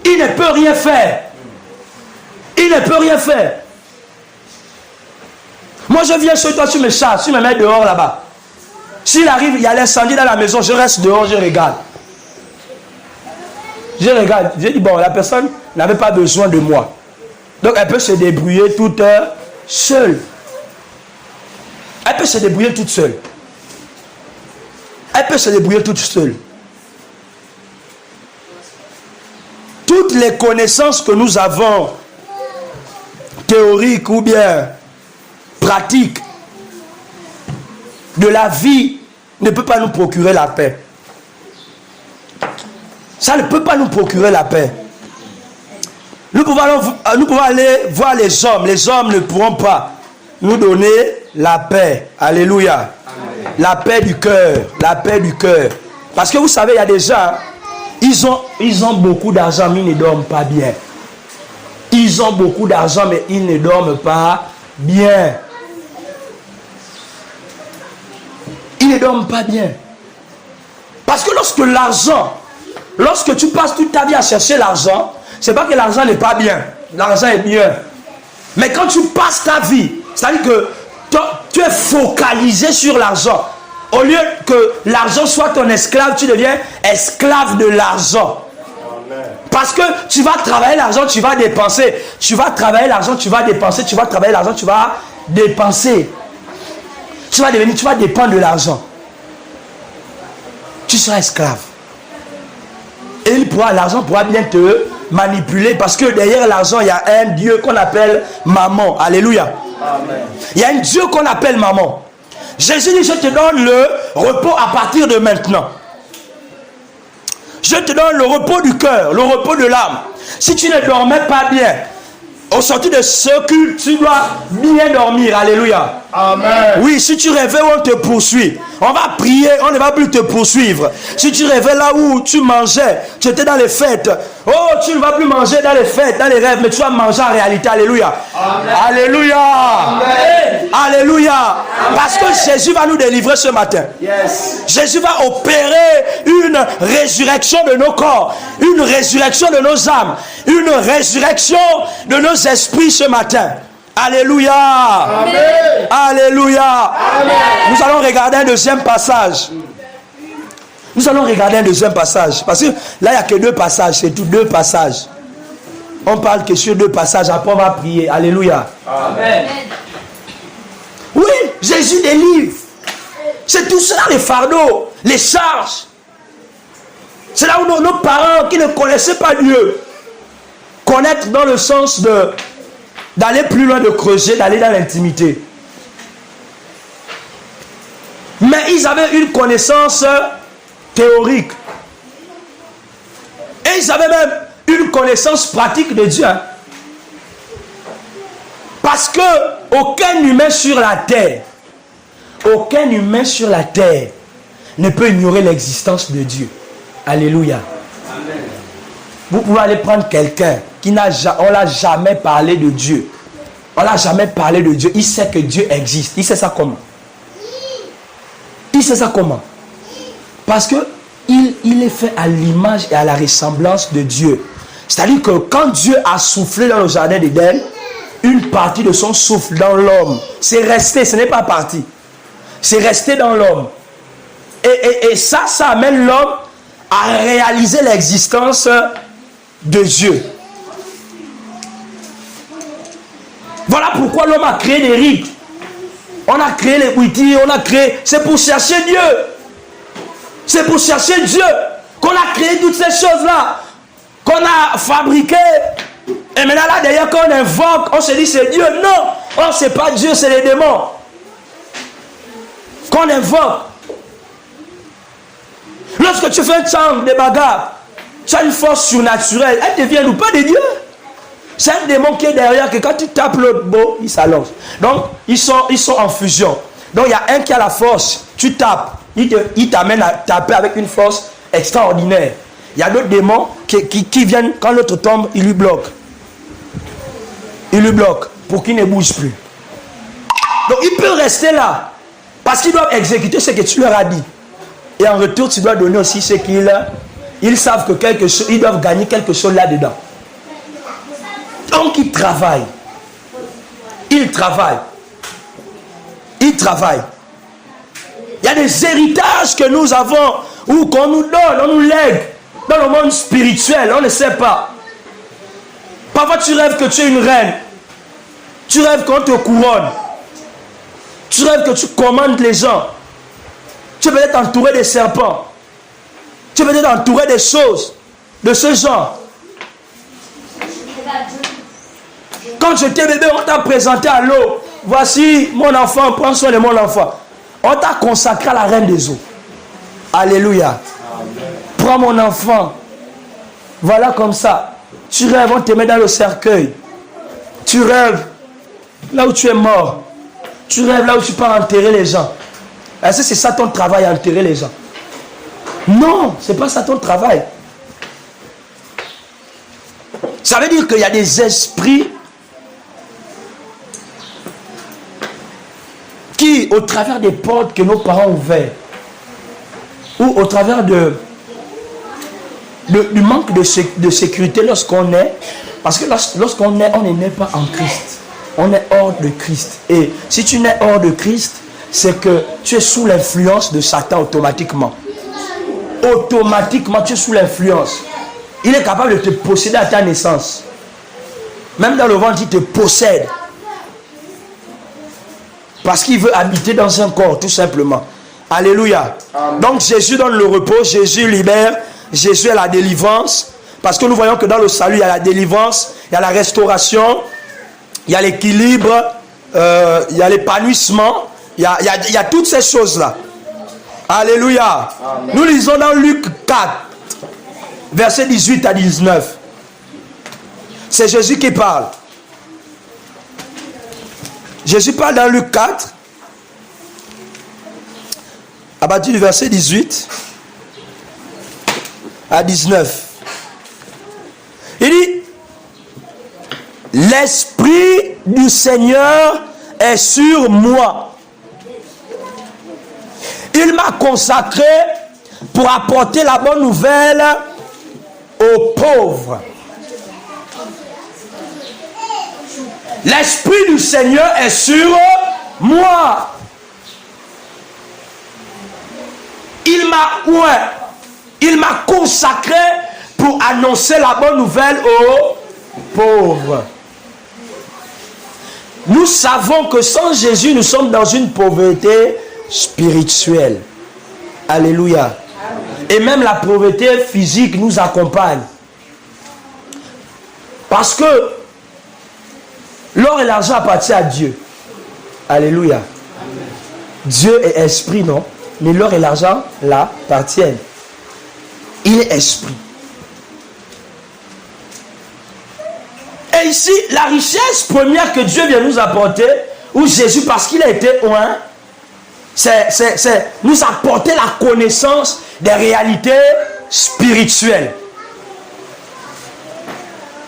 Il ne peut rien faire. Il ne peut rien faire. Moi, je viens chez toi, tu me chasses, tu me mets dehors là-bas. S'il arrive, il y a l'incendie dans la maison, je reste dehors, je regarde. Je regarde. Je dis, bon, la personne n'avait pas besoin de moi. Donc elle peut se débrouiller toute seule. Elle peut se débrouiller toute seule. Elle peut se débrouiller toute seule. Toutes les connaissances que nous avons, théoriques ou bien pratiques, de la vie, ne peut pas nous procurer la paix. Ça ne peut pas nous procurer la paix. Nous pouvons aller voir les hommes. Les hommes ne pourront pas nous donner la paix. Alléluia. Amen. La paix du cœur. La paix du cœur. Parce que vous savez, il y a des gens, ils ont beaucoup d'argent, mais ils ne dorment pas bien. Ils ont beaucoup d'argent, mais ils ne dorment pas bien. Ils ne dorment pas bien. Parce que lorsque tu passes toute ta vie à chercher l'argent, c'est pas que l'argent n'est pas bien. L'argent est bien. Mais quand tu passes ta vie, c'est-à-dire que tu es focalisé sur l'argent. Au lieu que l'argent soit ton esclave, tu deviens esclave de l'argent. Parce que tu vas travailler l'argent, tu vas dépenser. Tu vas travailler l'argent, tu vas dépenser. Tu vas travailler l'argent, tu vas dépenser. Tu vas dépendre de l'argent. Tu seras esclave. Et l'argent pourra bien te manipuler parce que derrière l'argent, il y a un Dieu qu'on appelle maman. Alléluia. Amen. Il y a un Dieu qu'on appelle maman. Jésus dit, je te donne le repos à partir de maintenant. Je te donne le repos du cœur, le repos de l'âme. Si tu ne dormais pas bien, au sortir de ce culte, tu dois bien dormir. Alléluia. Amen. Oui, si tu rêvais, on te poursuit. On va prier, on ne va plus te poursuivre. Si tu rêvais là où tu mangeais, tu étais dans les fêtes. Oh, tu ne vas plus manger dans les fêtes, dans les rêves, mais tu vas manger en réalité. Alléluia. Amen. Alléluia. Amen. Alléluia. Amen. Parce que Jésus va nous délivrer ce matin. Yes. Jésus va opérer une résurrection de nos corps, une résurrection de nos âmes, une résurrection de nos esprits ce matin. Alléluia. Amen. Alléluia. Amen. Nous allons regarder un deuxième passage. Nous allons regarder un deuxième passage. Parce que là, il n'y a que deux passages. C'est tout, deux passages. On parle que sur deux passages. Après, on va prier. Alléluia. Amen. Oui, Jésus délivre. C'est tout cela, les fardeaux, les charges. C'est là où nos parents qui ne connaissaient pas Dieu connaître dans le sens d'aller plus loin, de creuser, d'aller dans l'intimité. Mais ils avaient une connaissance théorique. ils avaient même une connaissance pratique de Dieu. Hein. Parce que aucun humain sur la terre ne peut ignorer l'existence de Dieu. Alléluia. Amen. Vous pouvez aller prendre quelqu'un qui on l'a jamais parlé de Dieu. On l'a jamais parlé de Dieu. Il sait que Dieu existe. Il sait ça comment? Il sait ça comment? Parce que il est fait à l'image et à la ressemblance de Dieu. C'est-à-dire que quand Dieu a soufflé dans le jardin d'Éden, une partie de son souffle dans l'homme, c'est resté, ce n'est pas parti. C'est resté dans l'homme. Et ça amène l'homme à réaliser l'existence de Dieu. Voilà pourquoi l'homme a créé des rites. On a créé les outils, c'est pour chercher Dieu. C'est pour chercher Dieu qu'on a créé toutes ces choses-là, qu'on a fabriquées. Et maintenant là, d'ailleurs, quand on invoque, on se dit c'est Dieu. Non, c'est pas Dieu, c'est les démons. Qu'on invoque. Lorsque tu fais un chant de bagarre, tu as une force surnaturelle. Elle devient ou pas de Dieu. C'est un démon qui est derrière, que quand tu tapes l'autre beau, il s'allonge. Donc, ils sont en fusion. Donc, il y a un qui a la force. Tu tapes. Il t'amène à taper avec une force extraordinaire. Il y a d'autres démons qui viennent, quand l'autre tombe, il lui bloque. Il lui bloque pour qu'il ne bouge plus. Donc, il peut rester là. Parce qu'ils doivent exécuter ce que tu leur as dit. Et en retour, tu dois donner aussi ce ils savent que quelque chose, ils doivent gagner quelque chose là-dedans. Donc, ils travaillent. Ils travaillent. Ils travaillent. Il y a des héritages que nous avons, ou qu'on nous donne, on nous lègue dans le monde spirituel, on ne sait pas. Parfois, tu rêves que tu es une reine. Tu rêves qu'on te couronne. Tu rêves que tu commandes les gens. Tu es peut-être entouré des serpents. Tu es peut-être entouré des choses de ce genre. Quand j'étais bébé, on t'a présenté à l'eau. Voici mon enfant, prends soin de mon enfant. On t'a consacré à la reine des eaux. Alléluia. Amen. Prends mon enfant. Voilà comme ça. Tu rêves, on te met dans le cercueil. Tu rêves là où tu es mort. Tu rêves là où tu pars enterrer les gens. Est-ce que c'est ça ton travail, enterrer les gens? Non, c'est pas ça ton travail. Ça veut dire qu'il y a des esprits qui, au travers des portes que nos parents ont ouvertes, ou au travers du manque de sécurité lorsqu'on est, parce que lorsqu'on est, on n'est pas en Christ. On est hors de Christ. Et si tu n'es hors de Christ, c'est que tu es sous l'influence de Satan automatiquement. Automatiquement, tu es sous l'influence. Il est capable de te posséder à ta naissance. Même dans le ventre, il te possède. Parce qu'il veut habiter dans un corps, tout simplement. Alléluia. Amen. Donc Jésus donne le repos, Jésus libère, Jésus a la délivrance. Parce que nous voyons que dans le salut, il y a la délivrance, il y a la restauration, il y a l'équilibre, il y a l'épanouissement, il y a toutes ces choses-là. Alléluia. Amen. Nous lisons dans Luc 4, versets 18 à 19. C'est Jésus qui parle. Jésus parle dans Luc 4, à partir du verset 18 à 19. Il dit, l'Esprit du Seigneur est sur moi. Il m'a consacré pour apporter la bonne nouvelle aux pauvres. L'Esprit du Seigneur est sur moi. Il m'a consacré pour annoncer la bonne nouvelle aux pauvres. Nous savons que sans Jésus, nous sommes dans une pauvreté spirituelle. Alléluia. Amen. Et même la pauvreté physique nous accompagne. Parce que l'or et l'argent appartiennent à Dieu. Alléluia. Amen. Dieu est esprit, non? Mais l'or et l'argent l'appartiennent. Il est esprit. ici, la richesse première que Dieu vient nous apporter, ou Jésus, parce qu'il a été oint, c'est nous apporter la connaissance des réalités spirituelles.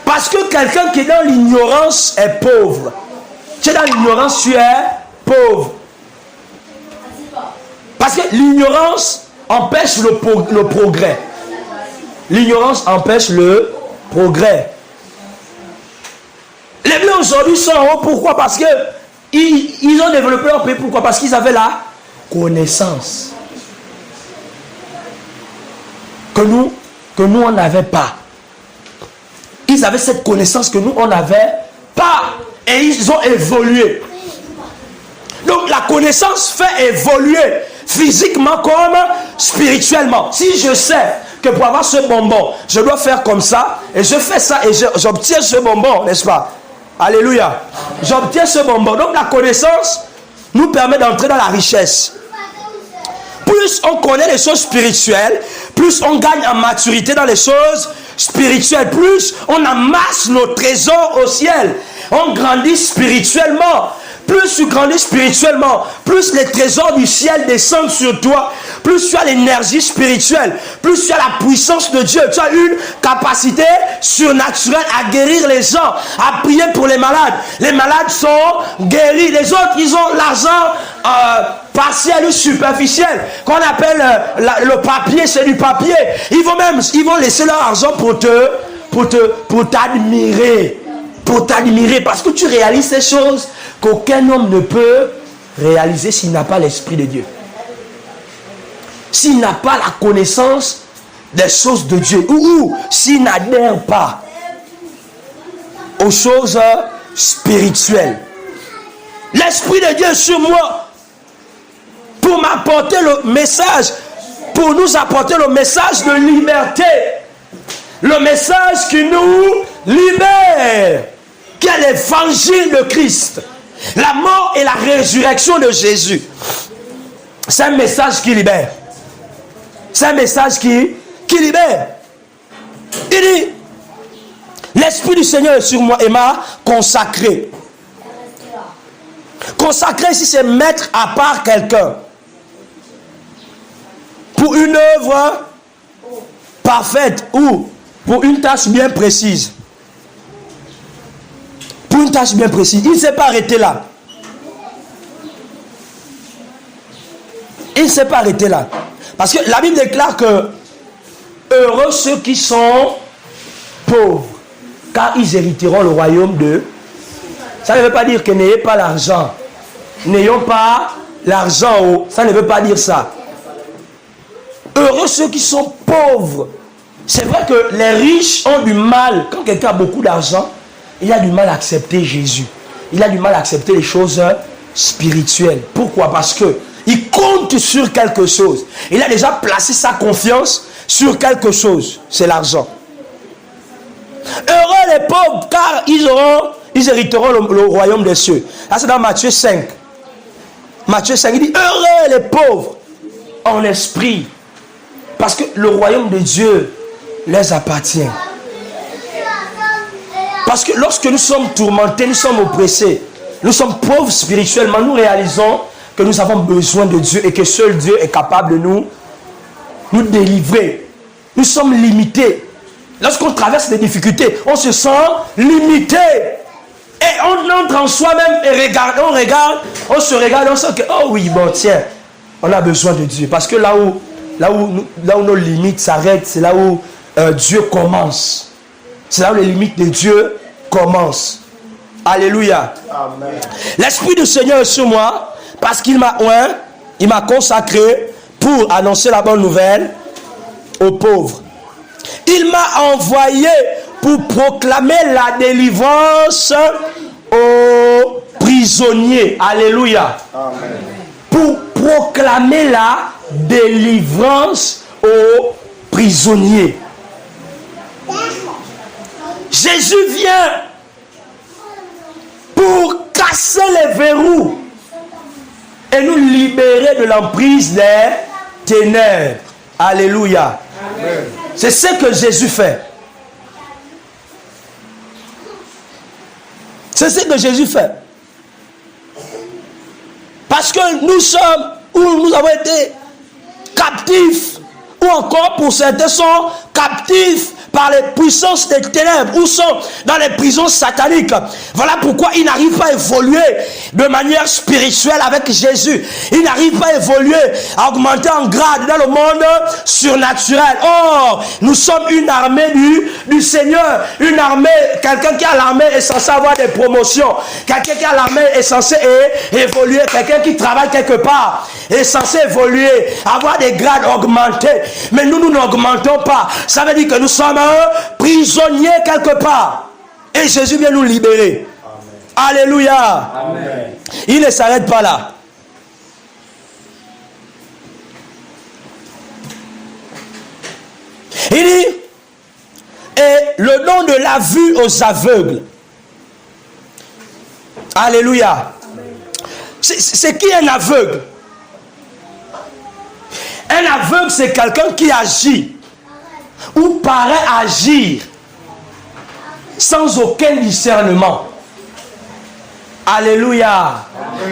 Parce que quelqu'un qui est dans l'ignorance est pauvre. Tu es dans l'ignorance, tu es pauvre. Parce que l'ignorance empêche le progrès. L'ignorance empêche le progrès. Les Blancs aujourd'hui sont en haut. Pourquoi? Parce que ils ont développé leur pays. Pourquoi? Parce qu'ils avaient la connaissance que nous on n'avait pas. Ils avaient cette connaissance que nous on n'avait pas. Et ils ont évolué. Donc la connaissance fait évoluer physiquement comme spirituellement. Si je sais que pour avoir ce bonbon, je dois faire comme ça, et je fais ça, et j'obtiens ce bonbon, n'est-ce pas? Alléluia. J'obtiens ce bonbon. Donc la connaissance nous permet d'entrer dans la richesse. Plus on connaît les choses spirituelles, plus on gagne en maturité dans les choses spirituelles, plus on amasse nos trésors au ciel. On grandit spirituellement. Plus tu grandis spirituellement, plus les trésors du ciel descendent sur toi, plus tu as l'énergie spirituelle, plus tu as la puissance de Dieu, tu as une capacité surnaturelle à guérir les gens, à prier pour les malades. Les malades sont guéris, les autres ils ont l'argent partiel ou superficiel, qu'on appelle le papier, c'est du papier. Ils vont laisser leur argent pour t'admirer. Pour t'admirer, parce que tu réalises ces choses qu'aucun homme ne peut réaliser s'il n'a pas l'Esprit de Dieu. S'il n'a pas la connaissance des choses de Dieu, ou s'il n'adhère pas aux choses spirituelles. L'Esprit de Dieu est sur moi pour m'apporter le message, pour nous apporter le message de liberté. Le message qui nous libère, qui est l'évangile de Christ, la mort et la résurrection de Jésus. C'est un message qui libère. C'est un message qui libère. Il dit, l'Esprit du Seigneur est sur moi et m'a consacré. Consacré ici, c'est mettre à part quelqu'un pour une œuvre parfaite ou pour une tâche bien précise. Pour une tâche bien précise. Il ne s'est pas arrêté là. Il ne s'est pas arrêté là. Parce que la Bible déclare que heureux ceux qui sont pauvres, car ils hériteront le royaume de... Ça ne veut pas dire que n'ayez pas l'argent. N'ayons pas l'argent. Ça ne veut pas dire ça. Heureux ceux qui sont pauvres. C'est vrai que les riches ont du mal. Quand quelqu'un a beaucoup d'argent, il a du mal à accepter Jésus. Il a du mal à accepter les choses spirituelles. Pourquoi? Parce que il compte sur quelque chose. Il a déjà placé sa confiance sur quelque chose. C'est l'argent. Heureux les pauvres, car ils hériteront le royaume des cieux. Là, c'est dans Matthieu 5. Matthieu 5, il dit, heureux les pauvres en esprit, parce que le royaume de Dieu les appartient. Parce que lorsque nous sommes tourmentés, nous sommes oppressés, nous sommes pauvres spirituellement, nous réalisons que nous avons besoin de Dieu et que seul Dieu est capable de nous délivrer. Nous sommes limités. Lorsqu'on traverse des difficultés, on se sent limité. Et on entre en soi-même et on se regarde, on sent que, oh oui, bon tiens, on a besoin de Dieu. Parce que là où nos limites s'arrêtent, c'est là où Dieu commence. C'est là où les limites de Dieu commencent. Alléluia. Amen. L'Esprit du Seigneur est sur moi parce qu'il m'a oint, il m'a consacré pour annoncer la bonne nouvelle aux pauvres. Il m'a envoyé pour proclamer la délivrance aux prisonniers. Alléluia. Amen. Pour proclamer la délivrance aux prisonniers. Jésus vient pour casser les verrous et nous libérer de l'emprise des ténèbres. Alléluia. Amen. C'est ce que Jésus fait. C'est ce que Jésus fait. Parce que nous sommes, où nous avons été captifs, ou encore pour certains sont captifs par les puissances des ténèbres, ou sont dans les prisons sataniques. Voilà pourquoi ils n'arrivent pas à évoluer de manière spirituelle avec Jésus. Ils n'arrivent pas à évoluer, à augmenter en grade dans le monde surnaturel. Or, nous sommes une armée du Seigneur. Une armée, quelqu'un qui a l'armée est censé avoir des promotions. Quelqu'un qui a l'armée est censé évoluer. Quelqu'un qui travaille quelque part est censé évoluer, avoir des grades augmentés. Mais nous n'augmentons pas. Ça veut dire que nous sommes prisonniers quelque part. Et Jésus vient nous libérer. Amen. Alléluia. Amen. Il ne s'arrête pas là. Il dit, et le nom de la vue aux aveugles. Alléluia. C'est qui un aveugle? Un aveugle, c'est quelqu'un qui agit ou paraît agir sans aucun discernement. Alléluia.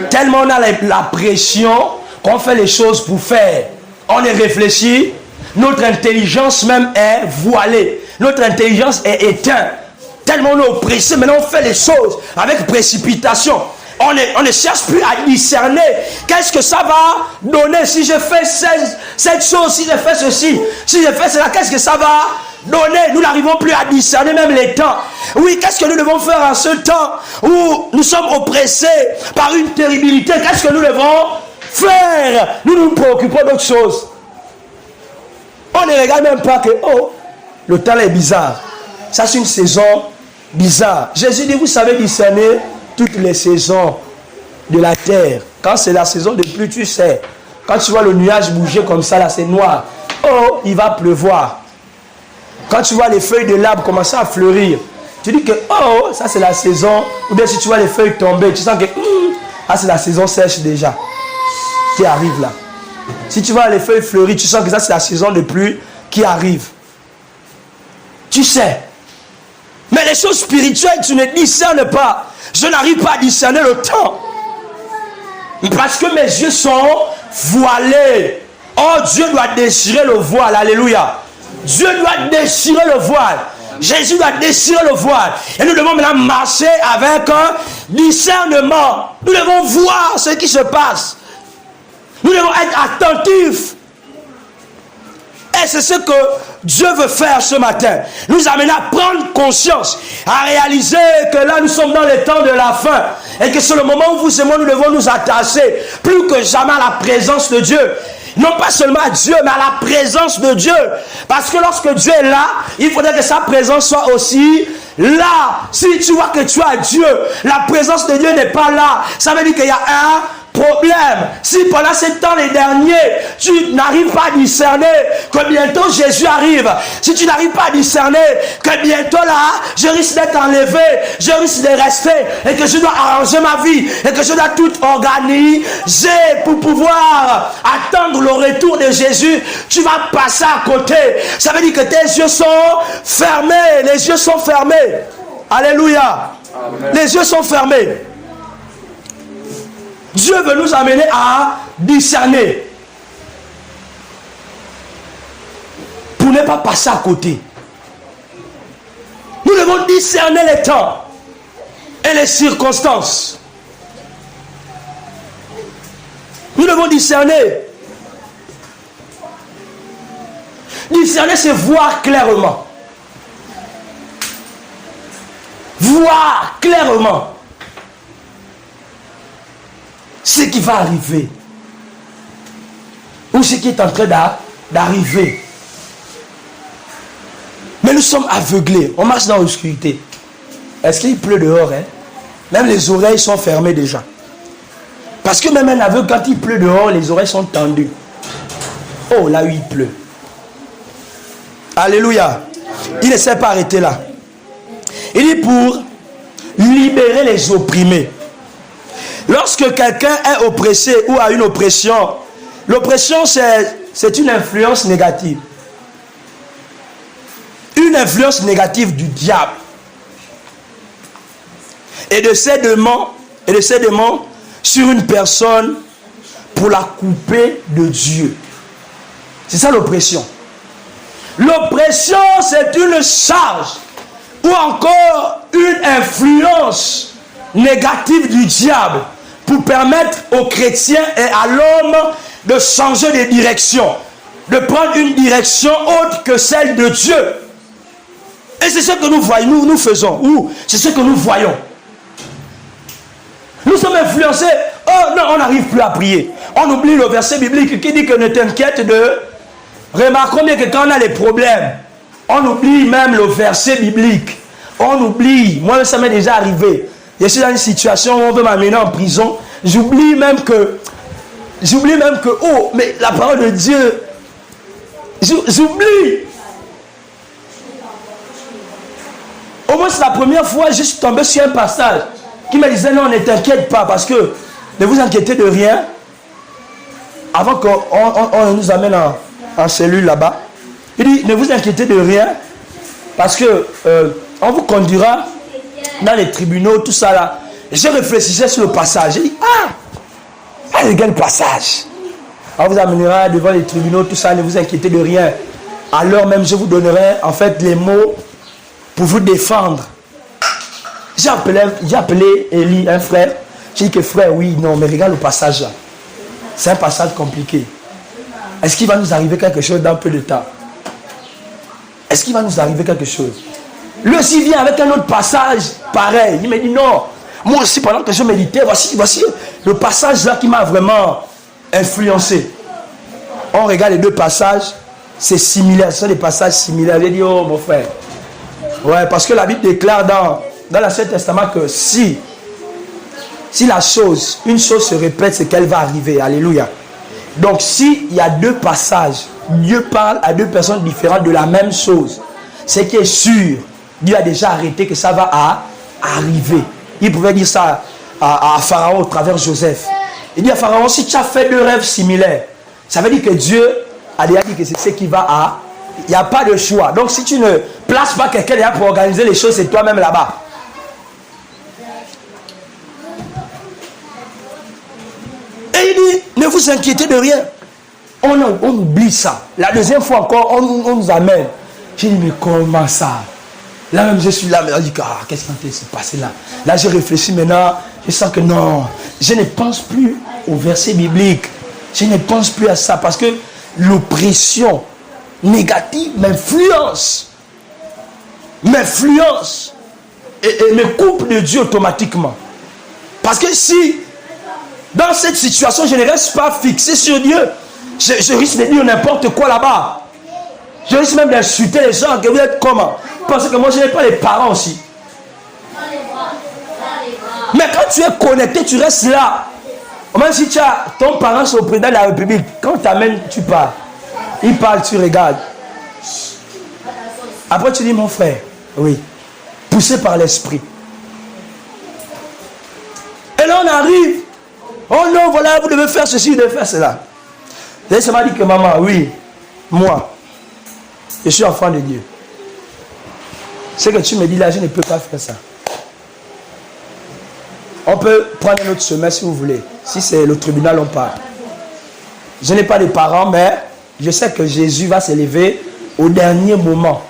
Tellement on a la pression qu'on fait les choses pour faire. On est réfléchi. Notre intelligence même est voilée. Notre intelligence est éteinte. Tellement on est oppressé. Maintenant on fait les choses avec précipitation. On ne cherche plus à discerner. Qu'est-ce que ça va donner si je fais cette chose, si je fais ceci, si je fais cela, qu'est-ce que ça va donner? Nous n'arrivons plus à discerner même les temps. Oui, qu'est-ce que nous devons faire en ce temps où nous sommes oppressés par une terribilité? Qu'est-ce que nous devons faire? Nous nous préoccupons d'autres choses. On ne regarde même pas que, oh, le temps est bizarre. Ça, c'est une saison bizarre. Jésus dit, vous savez discerner toutes les saisons de la terre. Quand c'est la saison de pluie, tu sais. Quand tu vois le nuage bouger comme ça, là, c'est noir. Oh, il va pleuvoir. Quand tu vois les feuilles de l'arbre commencer à fleurir, tu dis que, oh, ça c'est la saison. Ou bien si tu vois les feuilles tomber, tu sens que, ah, c'est la saison sèche déjà qui arrive là. Si tu vois les feuilles fleurir, tu sens que ça c'est la saison de pluie qui arrive. Tu sais. Mais les choses spirituelles, tu ne discernes pas. Je n'arrive pas à discerner le temps. Parce que mes yeux sont voilés. Oh, Dieu doit déchirer le voile. Alléluia. Dieu doit déchirer le voile. Jésus doit déchirer le voile. Et nous devons maintenant marcher avec un discernement. Nous devons voir ce qui se passe. Nous devons être attentifs. Et c'est ce que Dieu veut faire ce matin. Nous amener à prendre conscience, à réaliser que là nous sommes dans les temps de la fin. Et que c'est le moment où vous et moi nous devons nous attacher plus que jamais à la présence de Dieu. Non pas seulement à Dieu, mais à la présence de Dieu. Parce que lorsque Dieu est là, il faudrait que sa présence soit aussi là. Si tu vois que tu as Dieu, la présence de Dieu n'est pas là. Ça veut dire qu'il y a un problème. Si pendant ces temps les derniers, tu n'arrives pas à discerner que bientôt Jésus arrive, si tu n'arrives pas à discerner que bientôt là, je risque d'être enlevé, je risque de rester, et que je dois arranger ma vie, et que je dois tout organiser pour pouvoir attendre le retour de Jésus, tu vas passer à côté. Ça veut dire que tes yeux sont fermés, les yeux sont fermés. Alléluia. Amen. Les yeux sont fermés. Dieu veut nous amener à discerner pour ne pas passer à côté. Nous devons discerner les temps et les circonstances. Nous devons discerner. Discerner, c'est voir clairement. Voir clairement ce qui va arriver ou ce qui est en train d'arriver. Mais nous sommes aveuglés, on marche dans l'obscurité. Est-ce qu'il pleut dehors, hein? Même les oreilles sont fermées déjà. Parce que même un aveugle, quand il pleut dehors, les oreilles sont tendues. Oh, là où il pleut. Alléluia. Il ne s'est pas arrêté là. Il dit pour libérer les opprimés. Lorsque quelqu'un est oppressé ou a une oppression, l'oppression c'est une influence négative. Une influence négative du diable. et de ses démons sur une personne pour la couper de Dieu. C'est ça l'oppression. L'oppression, c'est une charge ou encore une influence négative du diable pour permettre aux chrétiens et à l'homme de changer de direction, de prendre une direction autre que celle de Dieu. Et c'est ce que nous voyons, nous faisons, ou c'est ce que nous voyons. Nous sommes influencés. Oh non, on n'arrive plus à prier. On oublie le verset biblique qui dit que ne t'inquiète de... Remarquons bien que quand on a des problèmes, on oublie même le verset biblique. On oublie. Moi, ça m'est déjà arrivé. Je suis dans une situation où on veut m'amener en prison. J'oublie même que, oh, mais la parole de Dieu, j'oublie. Au moins, c'est la première fois, je suis tombé sur un passage qui me disait non, ne t'inquiète pas, parce que ne vous inquiétez de rien. Avant qu'on nous amène en cellule là-bas, il dit ne vous inquiétez de rien, parce que on vous conduira dans les tribunaux, tout ça là. Et je réfléchissais sur le passage. J'ai dit quel passage? On vous amènera devant les tribunaux, tout ça, ne vous inquiétez de rien. Alors même, je vous donnerai en fait les mots pour vous défendre. J'ai appelé Élie, un frère. J'ai dit que frère, oui, non, mais regarde le passage là. C'est un passage compliqué. Est-ce qu'il va nous arriver quelque chose dans peu de temps? Est-ce qu'il va nous arriver quelque chose? Lui aussi vient avec un autre passage pareil. Il me dit non. Moi aussi, pendant que je méditais, voici le passage là qui m'a vraiment influencé. On regarde les deux passages, c'est similaire, ce sont des passages similaires. J'ai dit, oh mon frère. Ouais, parce que la Bible déclare dans l'Ancien Testament que si une chose se répète, c'est qu'elle va arriver. Alléluia. Donc, s'il y a deux passages, Dieu parle à deux personnes différentes de la même chose, c'est qui est sûr, Dieu a déjà arrêté que ça va arriver. Il pouvait dire ça à Pharaon au travers Joseph. Il dit à Pharaon, si tu as fait deux rêves similaires, ça veut dire que Dieu a déjà dit que c'est ce qui va il n'y a pas de choix. Donc si tu ne places pas quelqu'un là pour organiser les choses, c'est toi-même là-bas. Et il dit, ne vous inquiétez de rien. On oublie ça. La deuxième fois encore, on nous amène. J'ai dit, mais comment ça? Là même je suis là, mais on dit, qu'est-ce qui s'est passé là? Là je réfléchis maintenant, je sens que non, je ne pense plus au verset biblique. Je ne pense plus à ça parce que l'oppression négative m'influence et me coupe de Dieu automatiquement. Parce que si dans cette situation je ne reste pas fixé sur Dieu, je risque de dire n'importe quoi là-bas. Je risque même d'insulter les gens. Que vous êtes comment? Parce que moi je n'ai pas les parents aussi. Mais quand tu es connecté, tu restes là. Même si tu as ton parent sur le président de la République, quand tu t'amènes, tu parles. Il parle, tu regardes. Après tu dis mon frère, oui, poussé par l'esprit. Et là on arrive. Oh non, voilà, vous devez faire ceci, vous devez faire cela. Et ça m'a dit que maman, oui, moi, je suis enfant de Dieu. Ce que tu me dis là, je ne peux pas faire ça. On peut prendre un autre chemin si vous voulez. Si c'est le tribunal, on parle. Je n'ai pas de parents, mais je sais que Jésus va s'élever au dernier moment.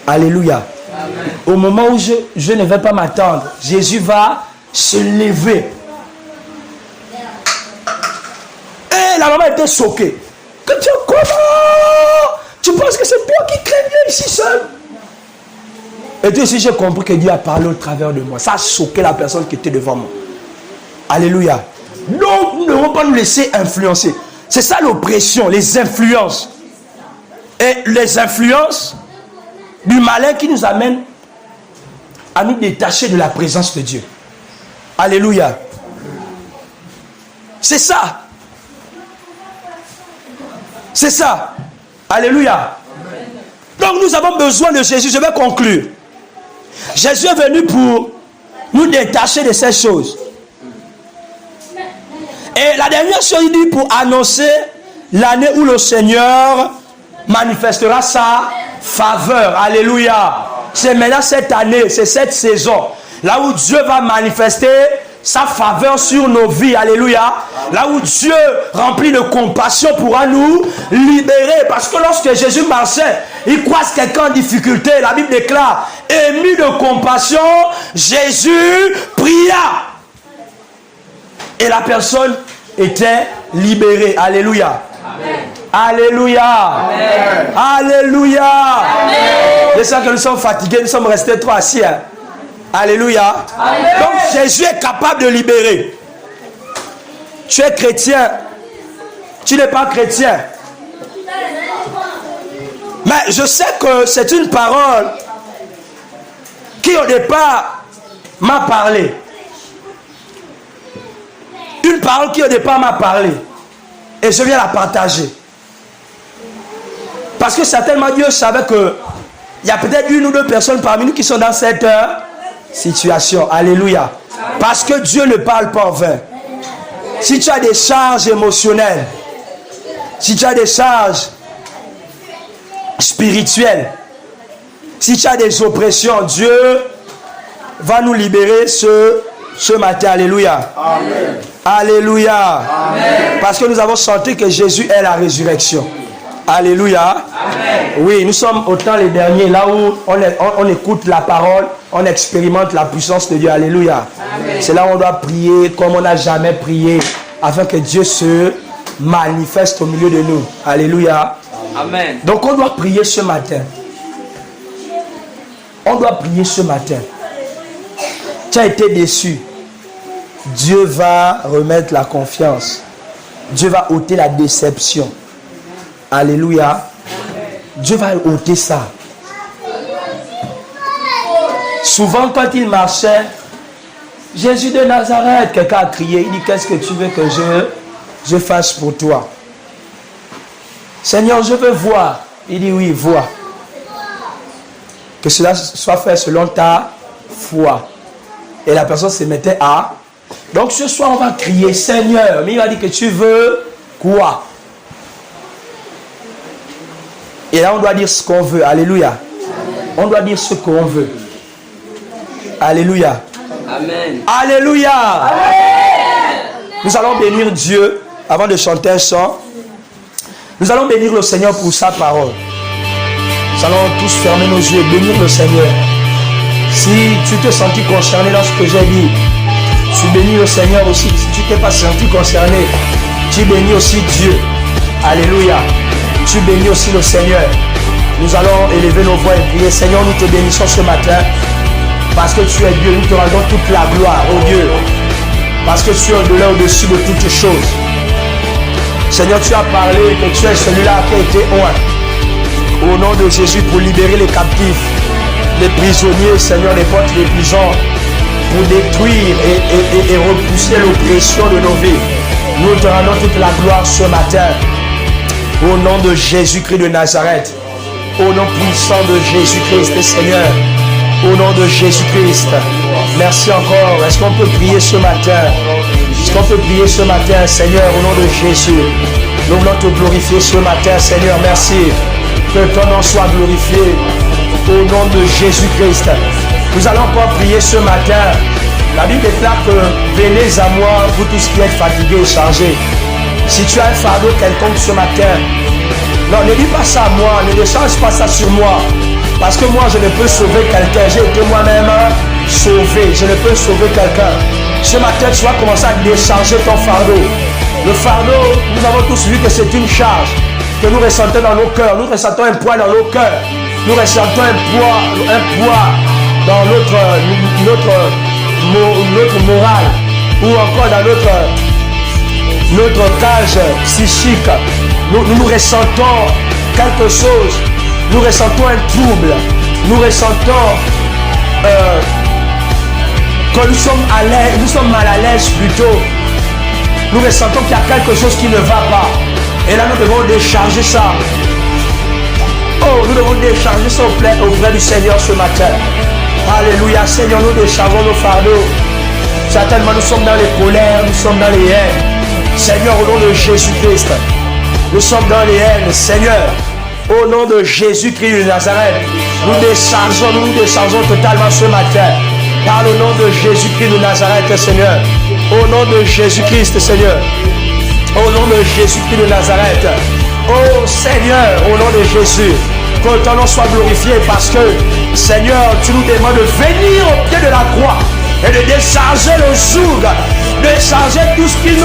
Alléluia. Amen. Au moment où je ne vais pas m'attendre, Jésus va se lever. Et la maman était choquée. Que tu comment? Tu penses que c'est toi qui craignais ici seul? Et puis aussi j'ai compris que Dieu a parlé au travers de moi. Ça a choqué la personne qui était devant moi. Alléluia. Donc nous ne devons pas nous laisser influencer. C'est ça l'oppression, les influences. Et les influences du malin qui nous amènent à nous détacher de la présence de Dieu. Alléluia. C'est ça. C'est ça. Alléluia. Donc nous avons besoin de Jésus. Je vais conclure. Jésus est venu pour nous détacher de ces choses. Et la dernière chose, il dit pour annoncer l'année où le Seigneur manifestera sa faveur. Alléluia. C'est maintenant cette année, c'est cette saison. Là où Dieu va manifester sa faveur sur nos vies. Alléluia. Là où Dieu, rempli de compassion, pourra nous libérer. Parce que lorsque Jésus marchait, il croise quelqu'un en difficulté. La Bible déclare, ému de compassion, Jésus pria. Et la personne était libérée. Alléluia. Amen. Alléluia. Amen. Alléluia. Amen. Je sens que nous sommes fatigués, nous sommes restés trop assis. Hein? Alléluia. Amen. Donc Jésus est capable de libérer. Tu es chrétien. Tu n'es pas chrétien. Mais je sais que c'est une parole qui au départ m'a parlé. Une parole qui au départ m'a parlé. Et je viens la partager. Parce que certainement Dieu savait que il y a peut-être une ou deux personnes parmi nous qui sont dans cette situation. Alléluia. Parce que Dieu ne parle pas en vain. Si tu as des charges émotionnelles, si tu as des charges spirituelles, si tu as des oppressions, Dieu va nous libérer ce matin. Alléluia. Amen. Alléluia. Amen. Parce que nous avons senti que Jésus est la résurrection. Alléluia. Amen. Oui, nous sommes autant les derniers, là où on écoute la parole, on expérimente la puissance de Dieu. Alléluia. C'est là où on doit prier comme on n'a jamais prié, afin que Dieu se manifeste au milieu de nous. Alléluia. Amen. Donc on doit prier ce matin. On doit prier ce matin. Tu as été déçu. Dieu va remettre la confiance. Dieu va ôter la déception. Alléluia. Dieu va ôter ça. Souvent quand il marchait, Jésus de Nazareth, quelqu'un a crié, il dit, qu'est-ce que tu veux que je fasse pour toi? Seigneur, je veux voir. Il dit, oui, vois. Que cela soit fait selon ta foi. Et la personne se mettait à... Donc ce soir, on va crier, Seigneur. Mais il va dire que tu veux quoi? Et là, on doit dire ce qu'on veut. Alléluia. On doit dire ce qu'on veut. Alléluia. Amen. Alléluia. Amen. Nous allons bénir Dieu avant de chanter un chant. Nous allons bénir le Seigneur pour sa parole. Nous allons tous fermer nos yeux et bénir le Seigneur. Si tu te sens concerné dans ce que j'ai dit, tu bénis le Seigneur aussi. Si tu ne t'es pas senti concerné, tu bénis aussi Dieu. Alléluia. Tu bénis aussi le Seigneur. Nous allons élever nos voix et prier. Seigneur, nous te bénissons ce matin. Parce que tu es Dieu, nous te rendons toute la gloire, oh Dieu. Parce que tu es au-delà, au-dessus de toutes choses. Seigneur, tu as parlé que tu es celui-là qui a été oint. Au nom de Jésus, pour libérer les captifs, les prisonniers, Seigneur, les portes des prisons, pour détruire et repousser l'oppression de nos vies. Nous te rendons toute la gloire ce matin. Au nom de Jésus-Christ de Nazareth. Au nom puissant de Jésus-Christ, Seigneur. Au nom de Jésus-Christ. Merci encore. Est-ce qu'on peut prier ce matin? Est-ce qu'on peut prier ce matin, Seigneur, au nom de Jésus? Nous voulons te glorifier ce matin, Seigneur. Merci. Que ton nom soit glorifié. Au nom de Jésus-Christ. Nous allons encore prier ce matin. La Bible déclare que venez à moi, vous tous qui êtes fatigués et chargés. Si tu as un fardeau quelconque ce matin, non, ne dis pas ça à moi, ne décharge pas ça sur moi. Parce que moi, je ne peux sauver quelqu'un. J'ai été moi-même sauvé. Je ne peux sauver quelqu'un. Ce matin, tu vas commencer à décharger ton fardeau. Le fardeau, nous avons tous vu que c'est une charge que nous ressentons dans nos cœurs. Nous ressentons un poids dans nos cœurs. Nous ressentons un poids dans notre morale ou encore dans notre cage psychique. Nous ressentons quelque chose. Nous ressentons un trouble. Nous ressentons que nous sommes à l'aise, nous sommes mal à l'aise plutôt. Nous ressentons qu'il y a quelque chose qui ne va pas. Et là, nous devons décharger ça. Oh, nous devons décharger ça auprès du Seigneur ce matin. Alléluia, Seigneur, nous déchargeons nos fardeaux. Certainement, nous sommes dans les colères, nous sommes dans les haines. Seigneur, au nom de Jésus-Christ, nous sommes dans les haines. Seigneur, au nom de Jésus-Christ de Nazareth, nous déchargeons totalement ce matin. Par le nom de Jésus-Christ de Nazareth, Seigneur. Au nom de Jésus-Christ, Seigneur. Au nom de Jésus-Christ de Nazareth. Oh Seigneur, au nom de Jésus, que ton nom soit glorifié parce que, Seigneur, tu nous demandes de venir au pied de la croix et de décharger le joug, de décharger tout ce qui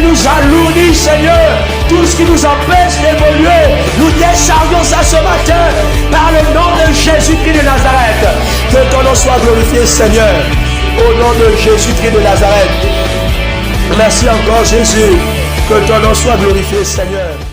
nous alourdit, Seigneur, tout ce qui nous empêche d'évoluer. Nous déchargeons ça ce matin par le nom de Jésus-Christ de Nazareth. Que ton nom soit glorifié, Seigneur, au nom de Jésus-Christ de Nazareth. Merci encore, Jésus. Que ton nom soit glorifié, Seigneur.